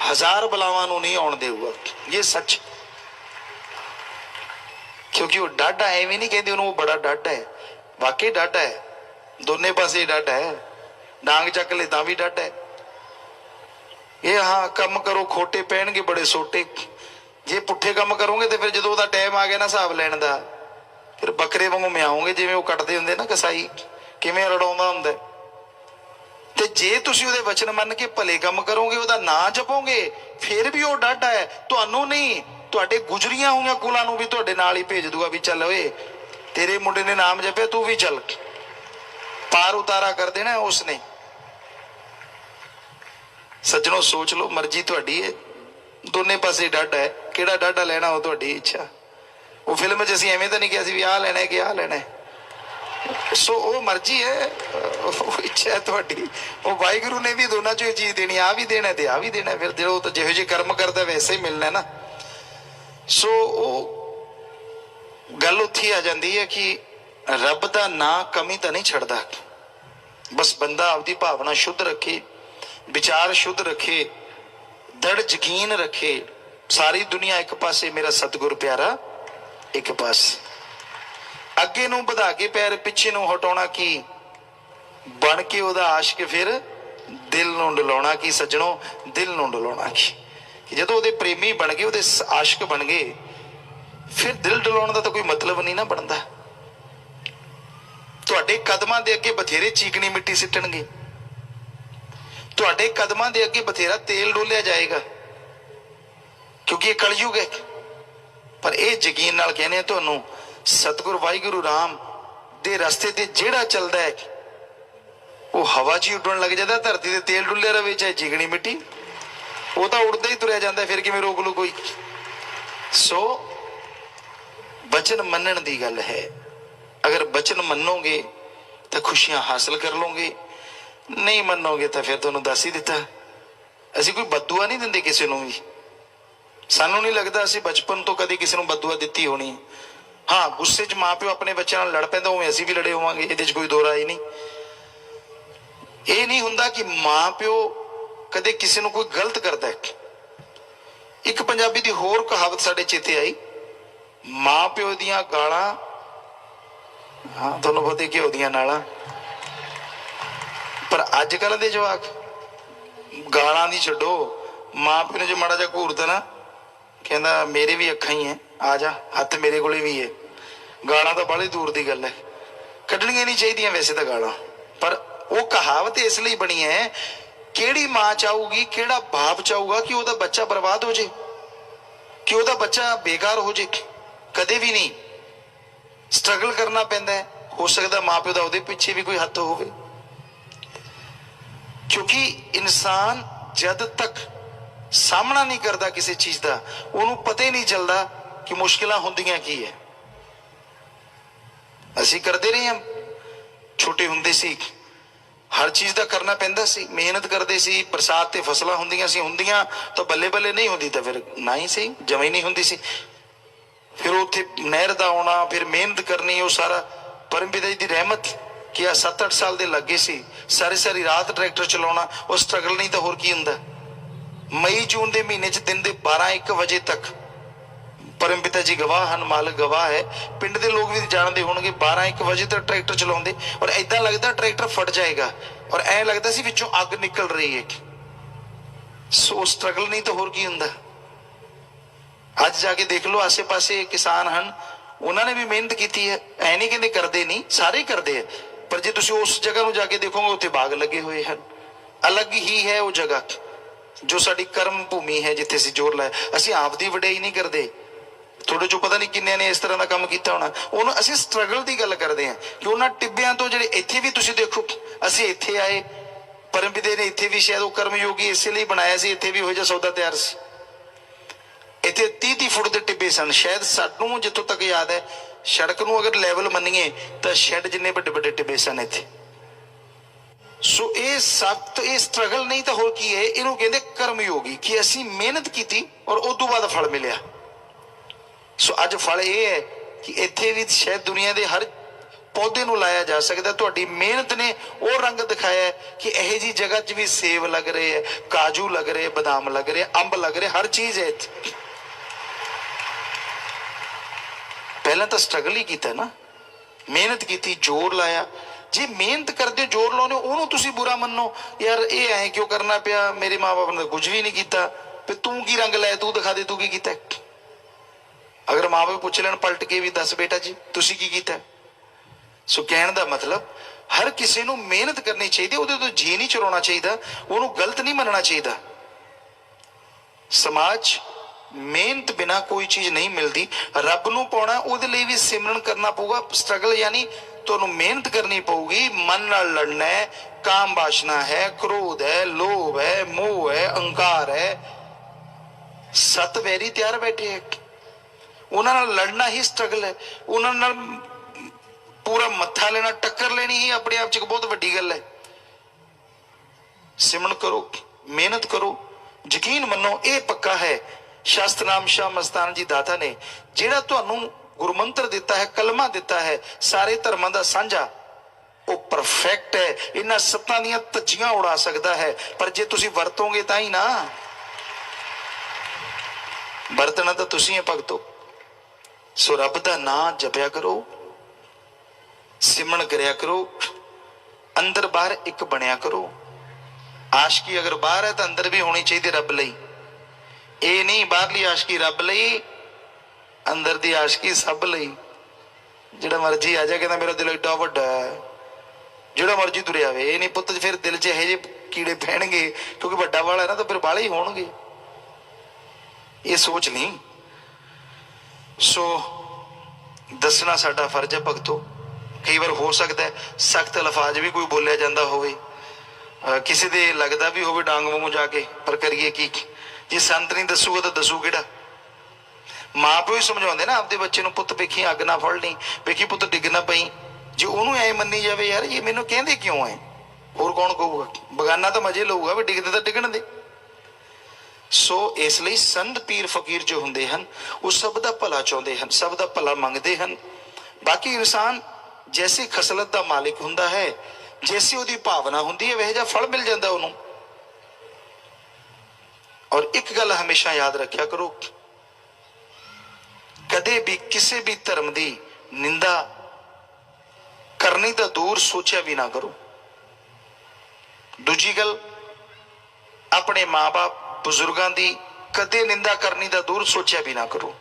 1000 ਬਲਾਵਾਂ ਨੂੰ ਨਹੀਂ ਆਉਣ ਦੇਊਗਾ। ਇਹ ਸੱਚ। ਕਿਉਂਕਿ ਉਹ ਡਾਢਾ ਐਵੇਂ ਨਹੀਂ ਕਹਿੰਦੇ ਉਹਨੂੰ, ਉਹ ਬੜਾ ਡਾਢਾ ਹੈ, ਵਾਕਈ ਡਾਢਾ ਹੈ, ਦੋਨੇ ਪਾਸੇ ਡਾਢਾ ਹੈ, ਡਾਂਗ ਚੱਕ ਲੈ ਤਾਂ ਵੀ ਡਾਢਾ ਹੈ। ਇਹ ਹਾਂ ਕੰਮ ਕਰੋ ਖੋਟੇ ਪੈਣਗੇ ਬੜੇ ਸੋਟੇ, ਜੇ ਪੁੱਠੇ ਕੰਮ ਕਰੋਗੇ ਤੇ ਫਿਰ ਜਦੋਂ ਉਹਦਾ ਟਾਈਮ ਆ ਗਿਆ ਨਾ ਹਿਸਾਬ ਲੈਣ ਦਾ, ਫਿਰ ਬੱਕਰੇ ਵਾਂਗੂ ਮਿਆਓਗੇ, ਜਿਵੇਂ ਉਹ ਕੱਟਦੇ ਹੁੰਦੇ ਨਾ ਕਸਾਈ, ਕਿਵੇਂ ਰੜਾਉਂਦਾ ਹੁੰਦਾ। ਤੇ ਜੇ ਤੁਸੀਂ ਉਹਦੇ ਵਚਨ ਮੰਨ ਕੇ ਭਲੇ ਕੰਮ ਕਰੋਗੇ, ਉਹਦਾ ਨਾਂ ਜਪੋਗੇ, ਫਿਰ ਵੀ ਉਹ ਡਾਢਾ ਹੈ, ਤੁਹਾਨੂੰ ਨਹੀਂ, ਤੁਹਾਡੇ ਗੁਜ਼ਰੀਆਂ ਹੋਈਆਂ ਕੁਲਾਂ ਨੂੰ ਵੀ ਤੁਹਾਡੇ ਨਾਲ ਹੀ ਭੇਜ ਦੂਗਾ ਵੀ ਚੱਲ ਓਏ ਤੇਰੇ ਮੁੰਡੇ ਨੇ ਨਾਮ ਜਪਿਆ, ਤੂੰ ਵੀ ਚੱਲ। ਪਾਰ ਉਤਾਰਾ ਕਰ ਦੇਣਾ ਉਸਨੇ। ਸੱਜਣੋ ਸੋਚ ਲਓ, ਮਰਜ਼ੀ ਤੁਹਾਡੀ ਹੈ, ਦੋਨੇ ਪਾਸੇ ਡਾਢਾ ਹੈ, ਕਿਹੜਾ ਡਾਢਾ ਲੈਣਾ ਉਹ ਤੁਹਾਡੀ ਇੱਛਾ। ਉਹ ਫਿਲਮ 'ਚ ਅਸੀਂ ਐਵੇਂ ਤਾਂ ਨਹੀਂ ਕਿਹਾ ਸੀ ਵੀ ਆਹ ਲੈਣਾ ਕਿ ਆਹ ਲੈਣਾ। ਸੋ ਉਹ ਮਰਜ਼ੀ ਹੈ, ਉਹ ਇੱਛਾ ਹੈ ਤੁਹਾਡੀ। ਉਹ ਵਾਹਿਗੁਰੂ ਨੇ ਵੀ ਦੋਨਾਂ 'ਚੋਂ ਇਹ ਚੀਜ਼ ਦੇਣੀ, ਆਹ ਵੀ ਦੇਣਾ ਤੇ ਆਹ ਵੀ ਦੇਣਾ। ਫਿਰ ਜਿਹੜਾ ਉਹ ਤਾਂ ਜਿਹੋ ਜਿਹੇ ਕਰਮ ਕਰਦਾ ਵੈਸੇ ਹੀ ਮਿਲਣਾ ਨਾ। ਸੋ ਉਹ ਗੱਲ ਉੱਥੇ ਆ ਜਾਂਦੀ ਹੈ ਕਿ ਰੱਬ ਦਾ ਨਾਂ ਕਮੀ ਤਾਂ ਨਹੀਂ ਛੱਡਦਾ। ਬਸ ਬੰਦਾ ਆਪਦੀ ਭਾਵਨਾ ਸ਼ੁੱਧ ਰੱਖੇ, ਵਿਚਾਰ ਸ਼ੁੱਧ ਰੱਖੇ, ਦ੍ਰਿੜ ਯਕੀਨ ਰੱਖੇ, ਸਾਰੀ ਦੁਨੀਆ ਇੱਕ ਪਾਸੇ, ਮੇਰਾ ਸਤਿਗੁਰ ਪਿਆਰਾ ਇੱਕ ਪਾਸੇ। ਅੱਗੇ ਨੂੰ ਵਧਾ ਕੇ ਪੈਰ, ਪਿੱਛੇ ਨੂੰ ਹਟਾਉਣਾ ਕੀ, ਬਣ ਕੇ ਉਹਦਾ ਆਸ਼ਿਕ ਫਿਰ ਦਿਲ ਨੂੰ ਡਲਾਉਣਾ ਕੀ। ਸੱਜਣੋ ਦਿਲ ਨੂੰ ਡਲਾਉਣਾ ਕੀ, ਜਦੋਂ ਉਹਦੇ ਪ੍ਰੇਮੀ ਬਣ ਗਏ, ਉਹਦੇ ਆਸ਼ਿਕ ਬਣ ਗਏ, ਫਿਰ ਦਿਲ ਡਲਾਉਣ ਦਾ ਤਾਂ ਕੋਈ ਮਤਲਬ ਨਹੀਂ ਨਾ ਬਣਦਾ। ਤੁਹਾਡੇ ਕਦਮਾਂ ਦੇ ਅੱਗੇ ਬਥੇਰੇ ਚੀਕਣੀ ਮਿੱਟੀ ਸਿੱਟਣਗੇ, ਤੁਹਾਡੇ ਕਦਮਾਂ ਦੇ ਅੱਗੇ ਬਥੇਰਾ ਤੇਲ ਡੋਲਿਆ ਜਾਏਗਾ, ਕਿਉਂਕਿ ਇਹ ਕਲਯੁਗ ਹੈ। ਪਰ ਇਹ ਯਕੀਨ ਨਾਲ ਕਹਿੰਦੇ ਆ ਤੁਹਾਨੂੰ, ਸਤਿਗੁਰ ਵਾਹਿਗੁਰੂ ਰਾਮ ਦੇ ਰਸਤੇ ਤੇ ਜਿਹੜਾ ਚੱਲਦਾ ਹੈ ਉਹ ਹਵਾ 'ਚ ਹੀ ਉੱਡਣ ਲੱਗ ਜਾਂਦਾ। ਧਰਤੀ ਤੇ ਤੇਲ ਡੁੱਲਿਆ ਰਵੇ ਚਾਹੇ ਚੀਕਣੀ ਮਿੱਟੀ, ਉਹ ਤਾਂ ਉੜਦਾ ਹੀ ਤੁਰਿਆ ਜਾਂਦਾ, ਫਿਰ ਕਿਵੇਂ ਰੋਕ ਲੂ ਕੋਈ। ਸੋ ਬਚਨ ਮੰਨਣ ਦੀ ਗੱਲ ਹੈ। अगर वचन मनोगे तो खुशियां हासिल कर लोगे, नहीं मनोगे तो फिर तुहानूं दस ही दिता। असीं कोई बददुआ नहीं दिंदे किसी नूं भी, सानूं नहीं लगदा असीं बचपन तो कदे किसी नूं बददुआ दित्ती होनी। हाँ, गुस्से च माँ प्यो अपने बच्चों नाल लड़ पैंदा, उवें असीं भी लड़े होवांगे, इहदे च कोई दो राय नहीं। ये नहीं हुंदा कि माँ प्यो कदे किसी नूं कोई गलत करदा है। एक पंजाबी दी होर कहावत साडे चेते आई, माँ प्यो दियां गालां, हाँ तुहानूं पता घिओ दियां नालां, पर अजकल दे जवाक गालां दी छड्डो, माँ प्यो ने जो माड़ा जिहा घूरदा ना, कहंदा मेरे भी अखां ही है, आ जा, हत्थ मेरे कोले भी है। गालां तो बड़ी दूर दी गल है, कड्ढणियां नहीं चाहीदियां वैसे तो गालां, पर वो कहावत इसलिए बनी है, किहड़ी मां चाहूगी, किहड़ा बाप चाहूगा कि ਉਹਦਾ ਬੱਚਾ बर्बाद हो जाए, कि ਉਹਦਾ ਬੱਚਾ बेकार हो जाए? कदे भी नहीं। स्ट्रगल करना पैंदा है, हो सकता माँ प्यो का ਉਹਦੇ पिछे भी कोई हथ होवे, क्योंकि इंसान जद तक सामना नहीं करता किसी चीज का, ਉਹਨੂੰ पता ही नहीं चलता कि मुश्किल ਹੁੰਦੀਆਂ की है। ਅਸੀਂ करते रहे हैं, छोटे ਹੁੰਦੇ ਸੀ हर चीज का करना पैंदा सी, मेहनत करते सी, बरसात ते फसलां हुंदियां सी, हुंदियां तो बल्ले बल्ले नहीं हुंदी तो फिर ना ही सही, जमा ही नहीं हुंदी सी। फिर उत्थे नहर दा आउणा, फिर मेहनत करनी, वो सारा परमपिता जी दी रहमत कि 7-8 साल दे लगे सी, सारी सारी रात ट्रैक्टर चलाउणा, वो स्ट्रगल नहीं तो होर की हुंदा। मई जून के महीने च दिन के 12-1 बजे तक परमपिता जी गवाह हैं, मालिक गवाह है, पिंड के लोग भी जानते होंगे, 12-1 बजे तक ट्रैक्टर चलाते और ऐदा लगता ट्रैक्टर फट जाएगा और ऐ लगता सी विचों अग निकल रही है। सो स्ट्रगल नहीं तो होर की हुंदा। अज जाके देख लो आसे पासे किसान हैं, उन्होंने भी मेहनत की है, ऐ नहीं कहते करते नहीं, सारे ही करते हैं, पर जो तुम उस जगह में जाके देखोगे उत्थे बाग लगे हुए हैं। अलग ही है वो जगह जो साडी कर्म भूमि है, जिथे असीं जोर लाया। असीं आप दी वडियाई नहीं करते, थोड़े चो पता नहीं किन्ने ने इस तरह का काम किया होना, उन्होंने असीं स्ट्रगल की गल करते हैं कि उन्होंने टिब्बियां तो जिहड़े इत्थे भी तुसीं देखो, असीं इत्थे आए, परमपिता ने इत्थे भी शायद वो कर्मयोगी इसलिए बनाया सी, इत्थे भी हो जा सौदा तैयार सी। इत्थे 30-30 फुट के टिब्बे सन, शायद सानूं जिथों तक याद है सड़क नूं अगर लैवल मन्नीए तो शैड जिन्ने वड्डे वड्डे टिब्बे सन इत्थे। सो ये सख्त ये स्ट्रगल नहीं तो होर की है, इहनूं कहंदे कर्मयोगी, कि असीं मेहनत की और उस तो बाद फल मिलिया। सो अज फल ये है कि इत्थे भी शायद दुनिया के हर पौधे नूं लाया जा सकता। तुहाडी मेहनत ने वो रंग दिखाया है कि यह जी जगह च भी सेब लग रहे हैं, काजू लग रहे, बादाम लग रहे, अंब लग रहे, हर चीज है इत्थे। पहला तो स्ट्रगल ही किया ना, मेहनत की, जोर लाया। जे मेहनत करते जोर लाने उन्होंने तुसीं बुरा मनो, यार ये ऐ क्यों करना पिया, मेरे माँ बाप ने कुछ भी नहीं किया, फिर तू की रंग लाया, तू दिखा दे तू की कीता। अगर माँ बाप पूछ लेन पलट के भी, दस बेटा जी तुसीं की कीता। सो कहने का मतलब हर किसी को मेहनत करनी चाहिए, उहदे तो जी नहीं चलाना चाहिए, उन्होंने गलत नहीं मनना चाहिए। समाज मेहनत बिना कोई चीज नहीं मिलती। रब नूं पाउणा उहदे लई भी सिमरन करना पऊगा, स्ट्रगल यानी तुहानूं मेहनत करनी पऊगी, मन नाल लड़ना है, काम वासना है, क्रोध है, लोभ है, मोह है, अहंकार है, 7 वैरी तैयार बैठे है, उन्हां नाल लड़ना ही स्ट्रगल है। उन्हां नाल पूरा मत्था लेना, टक्कर लेनी ही अपने आप च एक बहुत वड्डी गल है। सिमरन करो, मेहनत करो, यकीन मनो ये पक्का है, शास्त्र नाम शाह मस्तान जी दाता ने जिहड़ा तुहानूं गुरमंत्र दिता है, कलमा दिता है, सारे धर्मां दा सांझा, वो परफेक्ट है, इन्हां सत्तां दीयां धज्जियां उड़ा सकदा है, पर जे तुसीं वरतोगे तां ही ना। वरतना तो तुसीं है भगतो। सो रब दा नाम जपिया करो, सिमरन करया करो, अंदर बाहर एक बनया करो। आशकी अगर बाहर है तो अंदर भी होनी चाहिए रब लई। ये नहीं बाहरली आशकी रब लई, अंदर दी आशकी सब लई। जिहड़ा मर्जी आ जाए कहना मेरा दिल एडा वड्डा है, जिहड़ा मर्जी तुरिया आवे, ये नहीं पुत्त फिर दिल च इहो जिहे कीड़े पैणगे, क्योंकि वड्डा वाला है ना तो फिर बाले ही होणगे। ये सोच नहीं। सो दसना साडा फर्ज है भगतो। कई बार हो सकता है सख्त लफाज भी कोई बोलिया जाता होवे, किसी दे लगता भी होवे डांग मूंह जाके, पर करिए की, जे संत नहीं दसूगा तो दसू किहड़ा। ਮਾਂ ਪਿਓ ਹੀ ਸਮਝਾਉਂਦੇ ਨਾ ਆਪਦੇ ਬੱਚੇ ਨੂੰ, ਪੁੱਤ ਵੇਖੀ ਅੱਗ ਨਾ ਫੜ ਲਈ, ਵੇਖੀ ਪੁੱਤ ਡਿੱਗ ਨਾ ਪਈ। ਜੇ ਉਹਨੂੰ ਐ ਮੰਨੀ ਜਾਵੇ ਯਾਰ ਇਹ ਮੈਨੂੰ ਕਹਿੰਦੇ ਕਿਉਂ ਐ, ਹੋਰ ਕੌਣ ਕਹੂਗਾ? ਬਗਾਨਾ ਤਾਂ ਮਜ਼ੇ ਲਊਗਾ ਵੀ ਡਿੱਗਦੇ ਤਾਂ ਡਿੱਗਣ ਦੇ। ਸੋ ਇਸ ਲਈ ਸੰਤ ਪੀਰ ਫਕੀਰ ਜੋ ਹੁੰਦੇ ਹਨ ਉਹ ਸਭ ਦਾ ਭਲਾ ਚਾਹੁੰਦੇ ਹਨ, ਸਭ ਦਾ ਭਲਾ ਮੰਗਦੇ ਹਨ। ਬਾਕੀ ਇਨਸਾਨ ਜੈਸੀ ਖਸਲਤ ਦਾ ਮਾਲਿਕ ਹੁੰਦਾ ਹੈ, ਜੈਸੀ ਉਹਦੀ ਭਾਵਨਾ ਹੁੰਦੀ ਹੈ, ਵਹ ਜਿਹਾ ਫਲ ਮਿਲ ਜਾਂਦਾ ਉਹਨੂੰ। ਔਰ ਇੱਕ ਗੱਲ ਹਮੇਸ਼ਾ ਯਾਦ ਰੱਖਿਆ ਕਰੋ, ਕਦੇ ਵੀ ਕਿਸੇ ਵੀ ਧਰਮ ਦੀ ਨਿੰਦਾ ਕਰਨੀ ਤਾਂ ਦੂਰ, ਸੋਚਿਆ ਵੀ ਨਾ ਕਰੋ। ਦੂਜੀ ਗੱਲ, ਆਪਣੇ ਮਾਂ-ਬਾਪ ਬਜ਼ੁਰਗਾਂ ਦੀ ਕਦੇ ਨਿੰਦਾ ਕਰਨੀ ਤਾਂ ਦੂਰ, ਸੋਚਿਆ ਵੀ ਨਾ ਕਰੋ।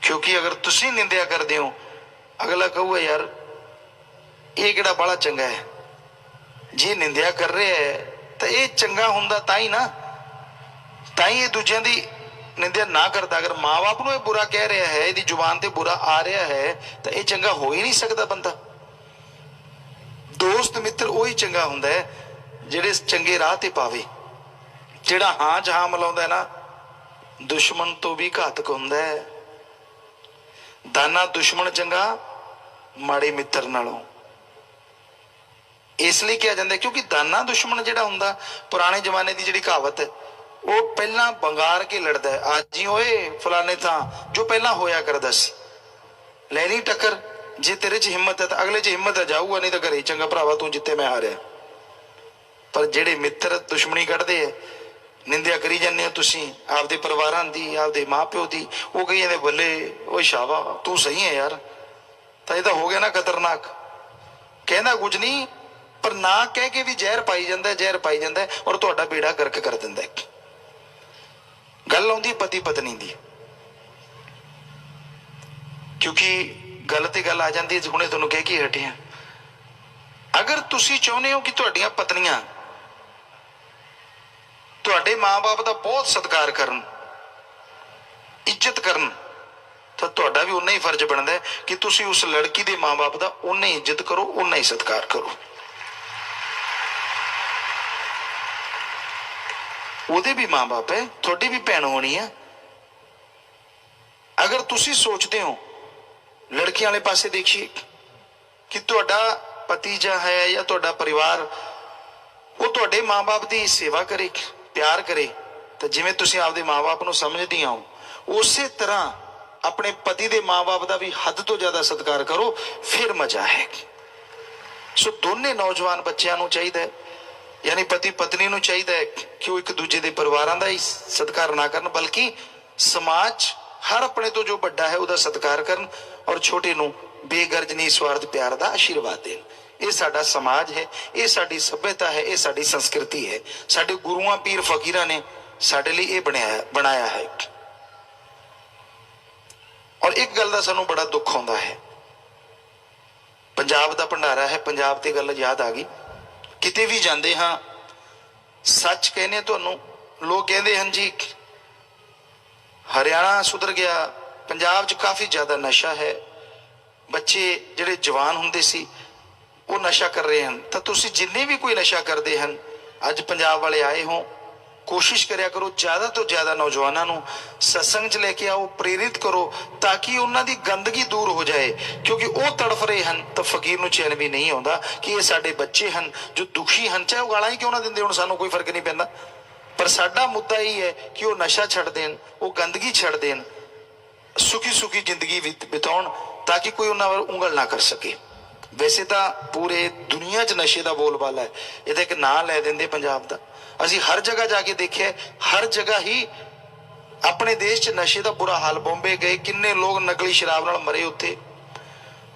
ਕਿਉਂਕਿ ਅਗਰ ਤੁਸੀਂ ਨਿੰਦਿਆ ਕਰਦੇ ਹੋ, ਅਗਲਾ ਕਹੂਗਾ ਯਾਰ ਇਹ ਕਿਹੜਾ ਬੜਾ ਚੰਗਾ ਹੈ। ਜੇ ਨਿੰਦਿਆ ਕਰ ਰਿਹਾ ਹੈ ਤਾਂ ਇਹ ਚੰਗਾ ਹੁੰਦਾ ਤਾਂ ਹੀ ਨਾ, ਤਾਂ ਹੀ ਇਹ ਦੂਜਿਆਂ ਦੀ ਨਿੰਦਿਆ ਨਾ ਕਰਦਾ। ਅਗਰ ਮਾਂ-ਬਾਪ ਨੂੰ ਇਹ ਬੁਰਾ ਕਹਿ ਰਿਹਾ ਹੈ, ਇਹਦੀ ਜ਼ੁਬਾਨ ਤੇ ਬੁਰਾ ਆ ਰਿਹਾ ਹੈ, ਤਾਂ ਇਹ ਚੰਗਾ ਹੋ ਹੀ ਨਹੀਂ ਸਕਦਾ ਬੰਦਾ। ਦੋਸਤ ਮਿੱਤਰ ਉਹੀ ਚੰਗਾ ਹੁੰਦਾ ਹੈ ਜਿਹੜੇ ਚੰਗੇ ਰਾਹ ਤੇ ਪਾਵੇ। ਜਿਹੜਾ ਹਾਂ ਚ ਹਾਂ ਮਿਲਾਉਂਦਾ ਨਾ, ਦੁਸ਼ਮਣ ਤੋਂ ਵੀ ਘਾਤਕ ਹੁੰਦਾ ਹੈ। ਦਾਨਾ ਦੁਸ਼ਮਣ ਚੰਗਾ ਮਾੜੇ ਮਿੱਤਰ ਨਾਲੋਂ। ਇਸ ਲਈ ਕਿਹਾ ਜਾਂਦਾ ਕਿਉਂਕਿ ਦਾਨਾ ਦੁਸ਼ਮਣ ਜਿਹੜਾ ਹੁੰਦਾ, ਪੁਰਾਣੇ ਜ਼ਮਾਨੇ ਦੀ ਜਿਹੜੀ ਕਹਾਵਤ ਹੈ, ਉਹ ਪਹਿਲਾਂ ਬੰਗਾਰ ਕੇ ਲੜਦਾ ਹੈ। ਅੱਜ ਹੀ ਓਏ ਫਲਾਣੇ ਥਾਂ ਜੋ ਪਹਿਲਾਂ ਹੋਇਆ ਕਰਦਾ ਸੀ, ਲੈਣੀ ਟੱਕਰ। ਜੇ ਤੇਰੇ ਚ ਹਿੰਮਤ ਹੈ ਤਾਂ ਅਗਲੇ ਚ ਹਿੰਮਤ ਹੈ, ਜਾਊਗਾ, ਨਹੀਂ ਤਾਂ ਘਰੇ ਚੰਗਾ ਭਰਾਵਾ ਤੂੰ ਜਿੱਤੇ ਮੈਂ ਹਾਰਿਆ। ਪਰ ਜਿਹੜੇ ਮਿੱਤਰ ਦੁਸ਼ਮਣੀ ਕੱਢਦੇ ਹੈ, ਨਿੰਦਿਆ ਕਰੀ ਜਾਂਦੇ ਹੋ ਤੁਸੀਂ ਆਪਦੇ ਪਰਿਵਾਰਾਂ ਦੀ, ਆਪਦੇ ਮਾਂ ਪਿਓ ਦੀ, ਉਹ ਕਹੀ ਜਾਂਦੇ ਬੱਲੇ ਓਏ ਸ਼ਾਬਾ ਤੂੰ ਸਹੀ ਹੈ ਯਾਰ, ਤਾਂ ਇਹ ਤਾਂ ਹੋ ਗਿਆ ਨਾ ਖਤਰਨਾਕ। ਕਹਿੰਦਾ ਕੁਝ ਨਹੀਂ, ਪਰ ਨਾ ਕਹਿ ਕੇ ਵੀ ਜ਼ਹਿਰ ਪਾਈ ਜਾਂਦਾ, ਜ਼ਹਿਰ ਪਾਈ ਜਾਂਦਾ, ਔਰ ਤੁਹਾਡਾ ਬੇੜਾ ਗਰਕ ਕਰ ਦਿੰਦਾ। ਗੱਲ ਆਉਂਦੀ ਪਤੀ ਪਤਨੀ ਦੀ, ਕਿਉਂਕਿ ਗੱਲ ਤੇ ਗੱਲ ਆ ਜਾਂਦੀ ਹੈ। ਹੁਣੇ ਤੁਹਾਨੂੰ ਕਹਿ ਕੇ ਹਟਿਆ, ਅਗਰ ਤੁਸੀਂ ਚਾਹੁੰਦੇ ਹੋ ਕਿ ਤੁਹਾਡੀਆਂ ਪਤਨੀਆਂ ਤੁਹਾਡੇ ਮਾਂ-ਬਾਪ ਦਾ ਬਹੁਤ ਸਤਿਕਾਰ ਕਰਨ, ਇੱਜ਼ਤ ਕਰਨ, ਤਾਂ ਤੁਹਾਡਾ ਵੀ ਉਨਾ ਹੀ ਫਰਜ਼ ਬਣਦਾ ਹੈ ਕਿ ਤੁਸੀਂ ਉਸ ਲੜਕੀ ਦੇ ਮਾਂ-ਬਾਪ ਦਾ ਉਨਾ ਹੀ ਇੱਜ਼ਤ ਕਰੋ, ਉਨਾ ਹੀ ਸਤਿਕਾਰ ਕਰੋ। ਉਹਦੇ ਵੀ ਮਾਂ-ਬਾਪ ਹੈ, ਤੁਹਾਡੀ ਵੀ ਭੈਣ ਹੋਣੀ ਹੈ। ਅਗਰ ਤੁਸੀਂ ਸੋਚਦੇ ਹੋ, ਲੜਕੀਆਂ ਵਾਲੇ ਪਾਸੇ ਦੇਖੀਏ ਕਿ ਤੁਹਾਡਾ ਭਤੀਜਾ ਹੈ ਜਾਂ ਤੁਹਾਡਾ ਪਰਿਵਾਰ, ਉਹ ਤੁਹਾਡੇ ਮਾਂ-ਬਾਪ ਦੀ ਸੇਵਾ ਕਰੇ, ਪਿਆਰ ਕਰੇ, ਤਾਂ ਜਿਵੇਂ ਤੁਸੀਂ ਆਪਦੇ ਮਾਂ-ਬਾਪ ਨੂੰ ਸਮਝਦੀਆਂ ਹੋ, ਉਸੇ ਤਰ੍ਹਾਂ ਆਪਣੇ ਪਤੀ ਦੇ ਮਾਂ-ਬਾਪ ਦਾ ਵੀ ਹੱਦ ਤੋਂ ਜ਼ਿਆਦਾ ਸਤਿਕਾਰ ਕਰੋ, ਫਿਰ ਮਜ਼ਾ ਹੈ। ਸੋ ਦੋਨੇ ਨੌਜਵਾਨ ਬੱਚਿਆਂ ਨੂੰ ਚਾਹੀਦਾ ਹੈ, ਯਾਨੀ ਪਤੀ ਪਤਨੀ ਨੂੰ ਚਾਹੀਦਾ ਹੈ ਕਿ ਉਹ ਇੱਕ ਦੂਜੇ ਦੇ ਪਰਿਵਾਰਾਂ ਦਾ ਹੀ ਸਤਿਕਾਰ ਨਾ ਕਰਨ, ਬਲਕਿ ਸਮਾਜ ਹਰ ਆਪਣੇ ਤੋਂ ਜੋ ਵੱਡਾ ਹੈ ਉਹਦਾ ਸਤਿਕਾਰ ਕਰਨ, ਔਰ ਛੋਟੇ ਨੂੰ ਬੇਗਰਜ ਨਿਸਵਾਰਥ ਪਿਆਰ ਦਾ ਆਸ਼ੀਰਵਾਦ ਦੇਣ। ਇਹ ਸਾਡਾ ਸਮਾਜ ਹੈ, ਇਹ ਸਾਡੀ ਸੱਭਿਅਤਾ ਹੈ, ਇਹ ਸਾਡੀ ਸੰਸਕ੍ਰਿਤੀ ਹੈ। ਸਾਡੇ ਗੁਰੂਆਂ ਪੀਰ ਫਕੀਰਾਂ ਨੇ ਸਾਡੇ ਲਈ ਇਹ ਬਣਾਇਆ ਹੈ। ਔਰ ਇੱਕ ਗੱਲ ਦਾ ਸਾਨੂੰ ਬੜਾ ਦੁੱਖ ਆਉਂਦਾ ਹੈ, ਪੰਜਾਬ ਦਾ ਭੰਡਾਰਾ ਹੈ, ਪੰਜਾਬ ਤੇ ਗੱਲ ਯਾਦ ਆ ਗਈ। ਕਿਤੇ ਵੀ ਜਾਂਦੇ ਹਾਂ, ਸੱਚ ਕਹਿੰਦੇ ਤੁਹਾਨੂੰ, ਲੋਕ ਕਹਿੰਦੇ ਹਨ ਜੀ ਹਰਿਆਣਾ ਸੁਧਰ ਗਿਆ, ਪੰਜਾਬ 'ਚ ਕਾਫੀ ਜ਼ਿਆਦਾ ਨਸ਼ਾ ਹੈ, ਬੱਚੇ ਜਿਹੜੇ ਜਵਾਨ ਹੁੰਦੇ ਸੀ ਉਹ ਨਸ਼ਾ ਕਰ ਰਹੇ ਹਨ। ਤਾਂ ਤੁਸੀਂ ਜਿੰਨੇ ਵੀ ਕੋਈ ਨਸ਼ਾ ਕਰਦੇ ਹਨ, ਅੱਜ ਪੰਜਾਬ ਵਾਲੇ ਆਏ ਹੋ, ਕੋਸ਼ਿਸ਼ ਕਰਿਆ ਕਰੋ ਜ਼ਿਆਦਾ ਤੋਂ ਜ਼ਿਆਦਾ ਨੌਜਵਾਨਾਂ ਨੂੰ ਸਤਸੰਗ 'ਚ ਲੈ ਕੇ ਆਓ, ਪ੍ਰੇਰਿਤ ਕਰੋ, ਤਾਂ ਕਿ ਉਹਨਾਂ ਦੀ ਗੰਦਗੀ ਦੂਰ ਹੋ ਜਾਏ। ਕਿਉਂਕਿ ਉਹ ਤੜਫ ਰਹੇ ਹਨ ਤਾਂ ਫਕੀਰ ਨੂੰ ਚੈਨ ਵੀ ਨਹੀਂ ਆਉਂਦਾ ਕਿ ਇਹ ਸਾਡੇ ਬੱਚੇ ਹਨ ਜੋ ਦੁਖੀ ਹਨ, ਚਾਹੇ ਉਹ ਗਾਲਾਂ ਹੀ ਕਿਉਂ ਨਾ ਦਿੰਦੇ ਹੁਣ, ਸਾਨੂੰ ਕੋਈ ਫਰਕ ਨਹੀਂ ਪੈਂਦਾ। ਪਰ ਸਾਡਾ ਮੁੱਦਾ ਇਹ ਹੈ ਕਿ ਉਹ ਨਸ਼ਾ ਛੱਡ ਦੇਣ, ਉਹ ਗੰਦਗੀ ਛੱਡ ਦੇਣ, ਸੁਖੀ ਸੁਖੀ ਜ਼ਿੰਦਗੀ ਬਿਤਾਉਣ, ਤਾਂ ਕਿ ਕੋਈ ਉਹਨਾਂ ਵੱਲ ਉਂਗਲ ਨਾ ਕਰ ਸਕੇ। ਵੈਸੇ ਤਾਂ ਪੂਰੇ ਦੁਨੀਆ 'ਚ ਨਸ਼ੇ ਦਾ ਬੋਲਬਾਲਾ ਹੈ, ਇਹਦਾ ਇੱਕ ਨਾਂ ਲੈ ਦਿੰਦੇ ਪੰਜਾਬ ਦਾ। ਅਸੀਂ ਹਰ ਜਗ੍ਹਾ ਜਾ ਕੇ ਦੇਖਿਆ, ਹਰ ਜਗ੍ਹਾ ਹੀ ਆਪਣੇ ਦੇਸ਼ 'ਚ ਨਸ਼ੇ ਦਾ ਬੁਰਾ ਹਾਲ। ਬੰਬੇ ਗਏ, ਕਿੰਨੇ ਲੋਕ ਨਕਲੀ ਸ਼ਰਾਬ ਨਾਲ ਮਰੇ ਉੱਥੇ।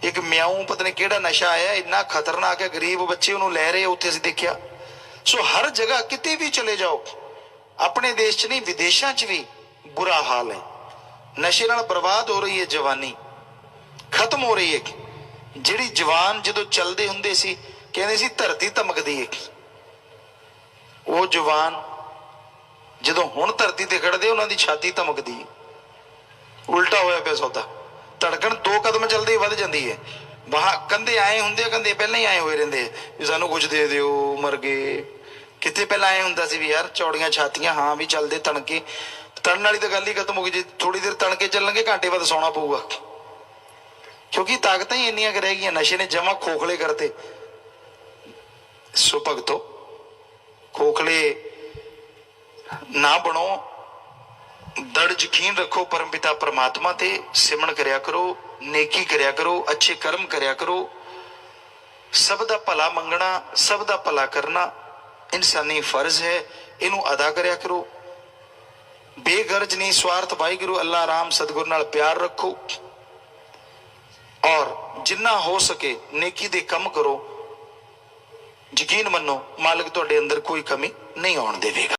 ਇੱਕ ਮਿਆਉਂ ਪਤਾ ਨਹੀਂ ਕਿਹੜਾ ਨਸ਼ਾ ਆਇਆ, ਇੰਨਾ ਖਤਰਨਾਕ ਹੈ, ਗਰੀਬ ਬੱਚੇ ਉਹਨੂੰ ਲੈ ਰਹੇ ਉੱਥੇ, ਅਸੀਂ ਦੇਖਿਆ। ਸੋ ਹਰ ਜਗ੍ਹਾ ਕਿਤੇ ਵੀ ਚਲੇ ਜਾਓ, ਆਪਣੇ ਦੇਸ਼ 'ਚ ਨਹੀਂ ਵਿਦੇਸ਼ਾਂ 'ਚ ਵੀ ਬੁਰਾ ਹਾਲ ਹੈ। ਨਸ਼ੇ ਨਾਲ ਬਰਬਾਦ ਹੋ ਰਹੀ ਹੈ ਜਵਾਨੀ, ਖਤਮ ਹੋ ਰਹੀ ਹੈ। ਜਿਹੜੀ ਜਵਾਨ ਜਦੋਂ ਚੱਲਦੇ ਹੁੰਦੇ ਸੀ ਕਹਿੰਦੇ ਸੀ ਧਰਤੀ ਧਮਕਦੀ ਹੈ, ਉਹ ਜਵਾਨ ਜਦੋਂ ਹੁਣ ਧਰਤੀ ਤੇ ਖੜਦੇ ਉਹਨਾਂ ਦੀ ਛਾਤੀ ਧਮਕਦੀ ਹੈ। ਉਲਟਾ ਹੋਇਆ ਪਿਆ ਸੌਦਾ, ਧੜਕਣ 2 ਕਦਮ ਚੱਲਦੇ ਹੀ ਵੱਧ ਜਾਂਦੀ ਹੈ। ਬਾਹਾਂ ਕੰਧੇ ਆਏ ਹੁੰਦੇ ਆ, ਕੰਧੇ ਪਹਿਲਾਂ ਹੀ ਆਏ ਹੋਏ ਰਹਿੰਦੇ ਆ ਵੀ ਸਾਨੂੰ ਕੁਝ ਦੇ ਦਿਓ, ਮਰ ਗਏ। ਕਿਤੇ ਪਹਿਲਾਂ ਐ ਹੁੰਦਾ ਸੀ ਵੀ ਯਾਰ ਚੌੜੀਆਂ ਛਾਤੀਆਂ, ਹਾਂ ਵੀ ਚੱਲਦੇ ਤਣਕੇ, ਤੜਨ ਵਾਲੀ ਤਾਂ ਗੱਲ ਹੀ ਖਤਮ ਹੋ ਗਈ। ਜੇ ਥੋੜੀ ਦੇਰ ਤਣ ਕੇ ਚੱਲਾਂਗੇ ਘੰਟੇ ਬਾਅਦ ਸੌਣਾ ਪਊਗਾ, ਕਿਉਂਕਿ ਤਾਕਤਾਂ ਹੀ ਇੰਨੀਆਂ ਕੁ ਰਹਿ ਗਈਆਂ, ਨਸ਼ੇ ਨੇ ਜਮਾਂ ਖੋਖਲੇ ਕਰਤੇ। ਸੋ ਭਗਤੋ, ਖੋਖਲੇ ਨਾ ਬਣੋ, ਦੜ ਯਕੀਨ ਰੱਖੋ ਪਰਮਪਿਤਾ परमात्मा ਤੇ, ਸਿਮਰਨ ਕਰਿਆ ਕਰੋ, ਨੇਕੀ ਕਰਿਆ ਕਰੋ, ਅੱਛੇ ਕਰਮ ਕਰਿਆ ਕਰੋ। ਸਭ ਦਾ ਭਲਾ ਮੰਗਣਾ, ਸਭ ਦਾ ਭਲਾ ਕਰਨਾ ਇਨਸਾਨੀ ਫਰਜ਼ ਹੈ, ਇਹਨੂੰ ਅਦਾ ਕਰਿਆ ਕਰੋ। ਬੇਗਰਜ ਨਹੀਂ ਸਵਾਰਥ ਵਾਹਿਗੁਰੂ ਅੱਲਾ ਰਾਮ ਸਤਿਗੁਰ ਨਾਲ ਪਿਆਰ ਰੱਖੋ, ਔਰ ਜਿੰਨਾ ਹੋ ਸਕੇ ਨੇਕੀ ਦੇ ਕੰਮ ਕਰੋ। ਯਕੀਨ ਮੰਨੋ, ਮਾਲਕ ਤੁਹਾਡੇ ਅੰਦਰ ਕੋਈ ਕਮੀ ਨਹੀਂ ਆਉਣ ਦੇਵੇਗਾ।